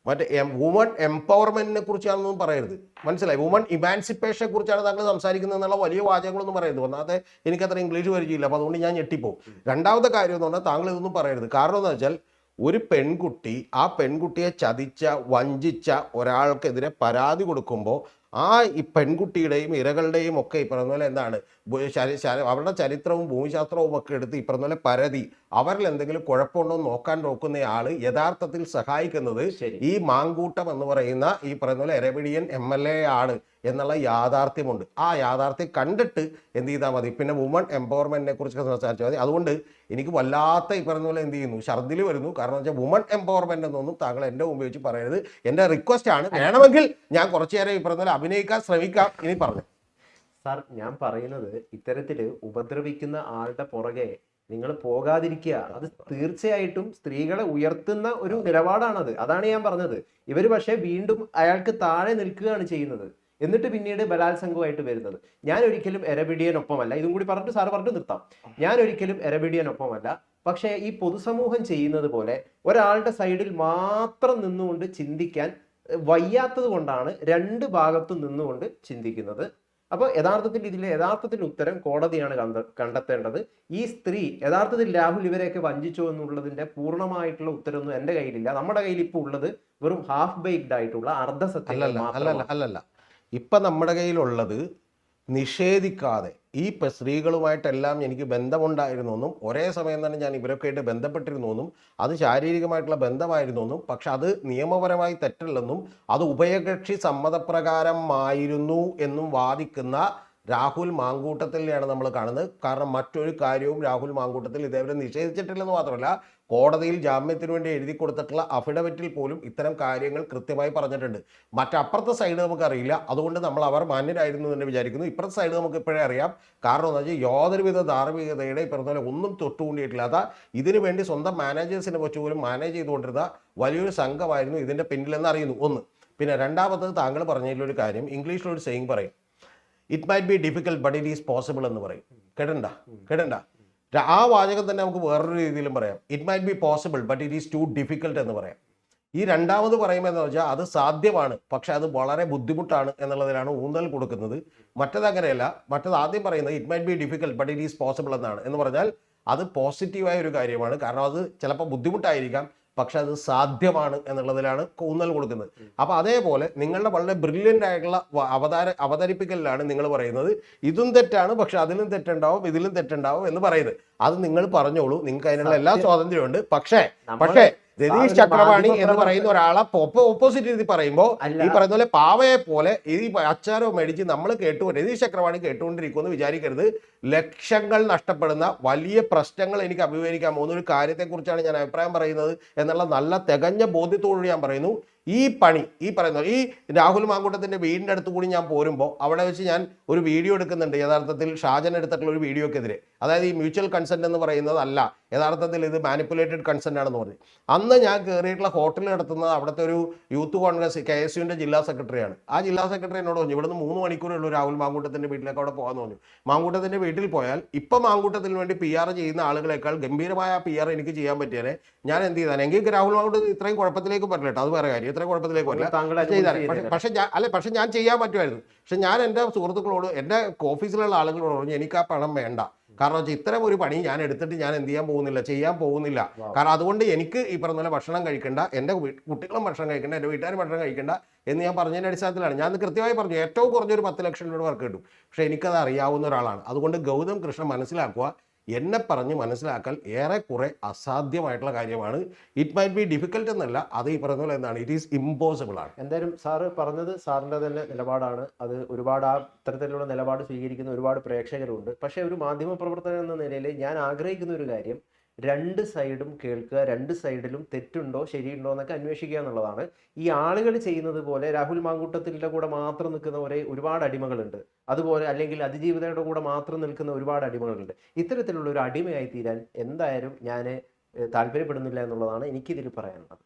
മറ്റേ വുമൺ എംപവർമെന്റിനെ കുറിച്ചാണെന്നൊന്നും പറയരുത്. മനസ്സിലായി? വുമൺ ഇമാൻസിപ്പേഷനെ കുറിച്ചാണ് താങ്കൾ സംസാരിക്കുന്നത് എന്നുള്ള വലിയ വാചകങ്ങളൊന്നും പറയരുത്. ഒന്നാമത്തെ എനിക്കത്ര ഇംഗ്ലീഷ് പരിചയമില്ല, അപ്പോൾ അതുകൊണ്ട് ഞാൻ ഞെട്ടിപ്പോവും. രണ്ടാമത്തെ കാര്യം എന്ന് പറഞ്ഞാൽ, താങ്കൾ ഇതൊന്നും പറയരുത്. കാരണം എന്ന് വെച്ചാൽ, ഒരു പെൺകുട്ടി ആ പെൺകുട്ടിയെ ചതിച്ച വഞ്ചിച്ച ഒരാൾക്കെതിരെ പരാതി കൊടുക്കുമ്പോൾ ഈ പെൺകുട്ടിയുടെയും ഇരകളുടെയും ഒക്കെ ഈ പറഞ്ഞ പോലെ എന്താണ് അവരുടെ ചരിത്രവും ഭൂമിശാസ്ത്രവും ഒക്കെ എടുത്ത് ഈ പറഞ്ഞ പോലെ പരതി അവരിൽ എന്തെങ്കിലും കുഴപ്പമുണ്ടോ നോക്കുന്നയാൾ യഥാർത്ഥത്തിൽ സഹായിക്കുന്നത് ഈ മാങ്കൂട്ടം എന്ന് പറയുന്ന ഈ പറയുന്ന പോലെ എരപിടിയൻ MLA ആണ് എന്നുള്ള യാഥാർത്ഥ്യമുണ്ട്. ആ യാഥാർത്ഥ്യം കണ്ടിട്ട് എന്ത് ചെയ്താൽ മതി. പിന്നെ വുമൺ എംപവർമെന്റിനെ കുറിച്ച് സംസാരിച്ചാൽ മതി. അതുകൊണ്ട് എനിക്ക് വല്ലാത്ത ഈ പറഞ്ഞ പോലെ എന്ത് ചെയ്യുന്നു, ഛർദിൽ വരുന്നു. കാരണം വെച്ചാൽ വുമൺ എംപവർമെന്റ് എന്നൊന്നും താങ്കൾ എൻ്റെ മുമ്പ് വെച്ച് പറയരുത്. എൻ്റെ റിക്വസ്റ്റ് ആണ്. വേണമെങ്കിൽ ഞാൻ കുറച്ചു നേരം ഈ പറഞ്ഞ പോലെ അഭിനയിക്കാൻ ശ്രമിക്കാം. ഇനി പറഞ്ഞു സാർ, ഞാൻ പറയുന്നത്, ഇത്തരത്തില് ഉപദ്രവിക്കുന്ന ആളുടെ പുറകെ നിങ്ങൾ പോകാതിരിക്കുക. അത് തീർച്ചയായിട്ടും സ്ത്രീകളെ ഉയർത്തുന്ന ഒരു നിലപാടാണത്. അതാണ് ഞാൻ പറഞ്ഞത്. ഇവര് പക്ഷേ വീണ്ടും അയാൾക്ക് താഴെ നിൽക്കുകയാണ് ചെയ്യുന്നത്. എന്നിട്ട് പിന്നീട് ബലാത്സംഗമായിട്ട് വരുന്നത്. ഞാൻ ഒരിക്കലും എരപിടിയനൊപ്പമല്ല. ഇതും കൂടി പറഞ്ഞിട്ട് സാറ് പറഞ്ഞു നിർത്താം. ഞാൻ ഒരിക്കലും എരപിടിയനൊപ്പമല്ല. പക്ഷേ ഈ പൊതുസമൂഹം ചെയ്യുന്നത് പോലെ ഒരാളുടെ സൈഡിൽ മാത്രം നിന്നുകൊണ്ട് ചിന്തിക്കാൻ വയ്യാത്തത് കൊണ്ടാണ് രണ്ട് ഭാഗത്തും നിന്നുകൊണ്ട് ചിന്തിക്കുന്നത്. അപ്പോൾ യഥാർത്ഥത്തിൽ ഉത്തരം കോടതിയാണ് കണ്ടെത്തേണ്ടത്. ഈ സ്ത്രീ യഥാർത്ഥത്തിൽ രാഹുൽ ഇവരെയൊക്കെ വഞ്ചിച്ചോ എന്നുള്ളതിന്റെ പൂർണ്ണമായിട്ടുള്ള ഉത്തരവൊന്നും എൻ്റെ കയ്യിലില്ല. നമ്മുടെ കയ്യിൽ ഇപ്പോൾ ഉള്ളത് വെറും ഹാഫ് ബേക്ക്ഡ് ആയിട്ടുള്ള അർദ്ധസത്യം. അല്ലല്ല, ഇപ്പൊ നമ്മുടെ കയ്യിലുള്ളത് നിഷേധിക്കാതെ ഈ സ്ത്രീകളുമായിട്ടെല്ലാം എനിക്ക് ബന്ധമുണ്ടായിരുന്നു എന്നും ഒരേ സമയം തന്നെ ഞാൻ ഇവരൊക്കെയായിട്ട് ബന്ധപ്പെട്ടിരുന്നു എന്നും അത് ശാരീരികമായിട്ടുള്ള ബന്ധമായിരുന്നു എന്നും പക്ഷെ അത് നിയമപരമായി തെറ്റല്ലെന്നും അത് ഉഭയകക്ഷി സമ്മതപ്രകാരമായിരുന്നു എന്നും വാദിക്കുന്ന രാഹുൽ മാങ്കൂട്ടത്തിലെയാണ് നമ്മൾ കാണുന്നത്. കാരണം മറ്റൊരു കാര്യവും രാഹുൽ മാങ്കൂട്ടത്തിൽ ഇതേവരെ നിഷേധിച്ചിട്ടില്ലെന്ന് മാത്രമല്ല, കോടതിയിൽ ജാമ്യത്തിന് വേണ്ടി എഴുതി കൊടുത്തിട്ടുള്ള അഫിഡവിറ്റിൽ പോലും ഇത്തരം കാര്യങ്ങൾ കൃത്യമായി പറഞ്ഞിട്ടുണ്ട്. മറ്റപ്പുറത്തെ സൈഡ് നമുക്കറിയില്ല, അതുകൊണ്ട് നമ്മൾ അവർ മാന്യരായിരുന്നു എന്ന് വിചാരിക്കുന്നു. ഇപ്പുറത്തെ സൈഡ് നമുക്ക് ഇപ്പോഴേ അറിയാം. കാരണം എന്ന് വെച്ചാൽ യാതൊരുവിധ ധാർമ്മികതയുടെ പറഞ്ഞ ഒന്നും തൊട്ടുകൂടിയിട്ടില്ലാത്ത, ഇതിനു വേണ്ടി സ്വന്തം മാനേജേഴ്സിനെ വെച്ച് പോലും മാനേജ് ചെയ്തുകൊണ്ടിരുന്ന വലിയൊരു സംഘമായിരുന്നു ഇതിൻ്റെ പിന്നിലെന്ന് അറിയുന്നു. ഒന്ന്. പിന്നെ രണ്ടാമത്തത്, താങ്കൾ പറഞ്ഞതിലൊരു കാര്യം, ഇംഗ്ലീഷിലൊരു സെയിങ് പറയും, it might B difficult but it is possible എന്ന് പറയും. കേട്ടണ്ട ആ വാചകം തന്നെ നമുക്ക് വേറൊരു രീതിയിലും പറയാം, it might be possible but it is too difficult എന്ന് പറയാം. ഈ രണ്ടാമത് പറയുമ്പോൾ എന്ന് വെച്ചാൽ അത് സാധ്യമാണ് പക്ഷെ അത് വളരെ ബുദ്ധിമുട്ടാണ് എന്നുള്ളതിലാണ് ഊന്നൽ കൊടുക്കുന്നത്. മറ്റത് അങ്ങനെയല്ല. മറ്റത് ആദ്യം പറയുന്നത് it might B difficult but it is possible എന്നാണ്. എന്ന് പറഞ്ഞാൽ അത് പോസിറ്റീവായ ഒരു കാര്യമാണ്. കാരണം അത് ചിലപ്പോൾ ബുദ്ധിമുട്ടായിരിക്കാം പക്ഷെ അത് സാധ്യമാണ് എന്നുള്ളതിലാണ് ഊന്നൽ കൊടുക്കുന്നത്. അപ്പോൾ അതേപോലെ നിങ്ങളുടെ വളരെ ബ്രില്യൻ്റ് ആയിട്ടുള്ള അവതരിപ്പിക്കലിലാണ് നിങ്ങൾ പറയുന്നത് ഇതും തെറ്റാണ് പക്ഷെ അതിലും തെറ്റുണ്ടാവും ഇതിലും തെറ്റുണ്ടാവും എന്ന് പറയുന്നത്. അത് നിങ്ങൾ പറഞ്ഞോളൂ, നിങ്ങൾക്ക് അതിനുള്ള എല്ലാ സ്വാതന്ത്ര്യമുണ്ട്. പക്ഷേ രതീഷ് ചക്രവാണി എന്ന് പറയുന്ന ഒരാളെ ഓപ്പോസിറ്റ് രീതി പറയുമ്പോൾ ഈ പറയുന്ന പോലെ പാവയെ പോലെ ഈ അച്ചാരോ മേടിച്ച് നമ്മൾ രതീഷ് ചക്രവാണി കേട്ടുകൊണ്ടിരിക്കുമെന്ന് വിചാരിക്കരുത്. ലക്ഷങ്ങൾ നഷ്ടപ്പെടുന്ന വലിയ പ്രശ്നങ്ങൾ എനിക്ക് അഭിമുഖീകരിക്കാൻ പോകുന്ന ഒരു കാര്യത്തെക്കുറിച്ചാണ് ഞാൻ അഭിപ്രായം പറയുന്നത് എന്നുള്ള നല്ല തികഞ്ഞ ബോധ്യത്തോടുകൂടി ഞാൻ പറയുന്നു. ഈ പണി ഈ പറയുന്ന ഈ രാഹുൽ മാങ്കൂട്ടത്തിൻ്റെ വീടിൻ്റെ അടുത്ത് കൂടി ഞാൻ പോരുമ്പോൾ അവിടെ വെച്ച് ഞാൻ ഒരു വീഡിയോ എടുക്കുന്നുണ്ട്. യഥാർത്ഥത്തിൽ ഷാജൻ എടുത്തിട്ടുള്ള ഒരു വീഡിയോക്കെതിരെ, അതായത് ഈ മ്യൂച്വൽ കൺസെൻറ്റ് എന്ന് പറയുന്നതല്ല, യഥാർത്ഥത്തിൽ ഇത് മാനിപ്പുലേറ്റഡ് കൺസെൻ്റ് ആണെന്ന് പറഞ്ഞു. അന്ന് ഞാൻ കയറിയിട്ടുള്ള ഹോട്ടലിൽ നടത്തുന്നത് അവിടുത്തെ ഒരു യൂത്ത് കോൺഗ്രസ് KSUവിൻ്റെ ജില്ലാ സെക്രട്ടറിയാണ്. ആ ജില്ലാ സെക്രട്ടറി എന്നോട് പറഞ്ഞു ഇവിടുന്ന് 3 മണിക്കൂറുള്ളൂ രാഹുൽ മാങ്കൂട്ടത്തിൻ്റെ വീട്ടിലേക്ക് അവിടെ പോകാമെന്ന് പറഞ്ഞു. മാങ്കൂട്ടത്തിൻ്റെ വീട്ടിൽ പോയാൽ ഇപ്പം മാങ്കൂട്ടത്തിന് വേണ്ടി PR ചെയ്യുന്ന ആളുകളെക്കാൾ ഗംഭീരമായ PR എനിക്ക് ചെയ്യാൻ പറ്റിയാൽ ഞാൻ എന്ത് ചെയ്താൽ എങ്കിൽ രാഹുൽ മാങ്കൂട്ടത്തിൽ ഇത്രയും കുഴപ്പത്തിലേക്ക് പറ്റില്ല കേട്ടോ, അത് വേറെ കാര്യം, ഇത്രയും കുഴപ്പത്തിലേക്ക് പറ്റില്ല ചെയ്താൽ. പക്ഷെ ഞാൻ ചെയ്യാൻ പറ്റുമായിരുന്നു. പക്ഷെ ഞാൻ എൻ്റെ സുഹൃത്തുക്കളോട് എൻ്റെ ഓഫീസിലുള്ള ആളുകളോട് പറഞ്ഞു എനിക്ക് ആ പണം വേണ്ട. കാരണം വെച്ചാൽ ഇത്തരം ഒരു പണി ഞാൻ എടുത്തിട്ട് ഞാൻ എന്ത് ചെയ്യാൻ പോകുന്നില്ല. കാരണം അതുകൊണ്ട് എനിക്ക് ഈ പറഞ്ഞ പോലെ ഭക്ഷണം കഴിക്കേണ്ട, എൻ്റെ കുട്ടികളും ഭക്ഷണം കഴിക്കേണ്ട, എൻ്റെ വീട്ടുകാരും ഭക്ഷണം കഴിക്കേണ്ട എന്ന് ഞാൻ പറഞ്ഞതിൻ്റെ അടിസ്ഥാനത്തിലാണ് ഞാൻ കൃത്യമായി പറഞ്ഞു. ഏറ്റവും കുറഞ്ഞൊരു 10 ലക്ഷം രൂപ വർക്ക് കിട്ടും. പക്ഷെ എനിക്കത് അറിയാവുന്ന ഒരാളാണ്. അതുകൊണ്ട് ഗൗതം കൃഷ്ണൻ മനസ്സിലാക്കുക, എന്നെ പറഞ്ഞ് മനസ്സിലാക്കൽ ഏറെക്കുറെ അസാധ്യമായിട്ടുള്ള കാര്യമാണ്. ഇറ്റ് മൈറ്റ് ബി ഡിഫിക്കൽട്ട് എന്നല്ല, അത് ഈ പറഞ്ഞ പോലെ എന്താണ്, ഇറ്റ് ഈസ് ഇമ്പോസിബിൾ ആണ്. എന്തായാലും സാറ് പറഞ്ഞത് സാറിൻ്റെ തന്നെ നിലപാടാണ്. അത് ഒരുപാട് ആ ഇത്തരത്തിലുള്ള നിലപാട് സ്വീകരിക്കുന്ന ഒരുപാട് പ്രേക്ഷകരുണ്ട്. പക്ഷേ ഒരു മാധ്യമ പ്രവർത്തകൻ എന്ന നിലയിൽ ഞാൻ ആഗ്രഹിക്കുന്ന ഒരു കാര്യം, രണ്ട് സൈഡും കേൾക്കുക, രണ്ട് സൈഡിലും തെറ്റുണ്ടോ ശരിയുണ്ടോ എന്നൊക്കെ അന്വേഷിക്കുക എന്നുള്ളതാണ്. ഈ ആളുകൾ ചെയ്യുന്നത് പോലെ രാഹുൽ മാങ്കൂട്ടത്തിൻ്റെ കൂടെ മാത്രം നിൽക്കുന്ന ഒരുപാട് അടിമകളുണ്ട്. അതുപോലെ അല്ലെങ്കിൽ അതിജീവിതയുടെ കൂടെ മാത്രം നിൽക്കുന്ന ഒരുപാട് അടിമകളുണ്ട്. ഇത്തരത്തിലുള്ള ഒരു അടിമയായി തീരാൻ എന്തായാലും ഞാൻ താല്പര്യപ്പെടുന്നില്ല എന്നുള്ളതാണ് എനിക്കിതിൽ പറയാനുള്ളത്.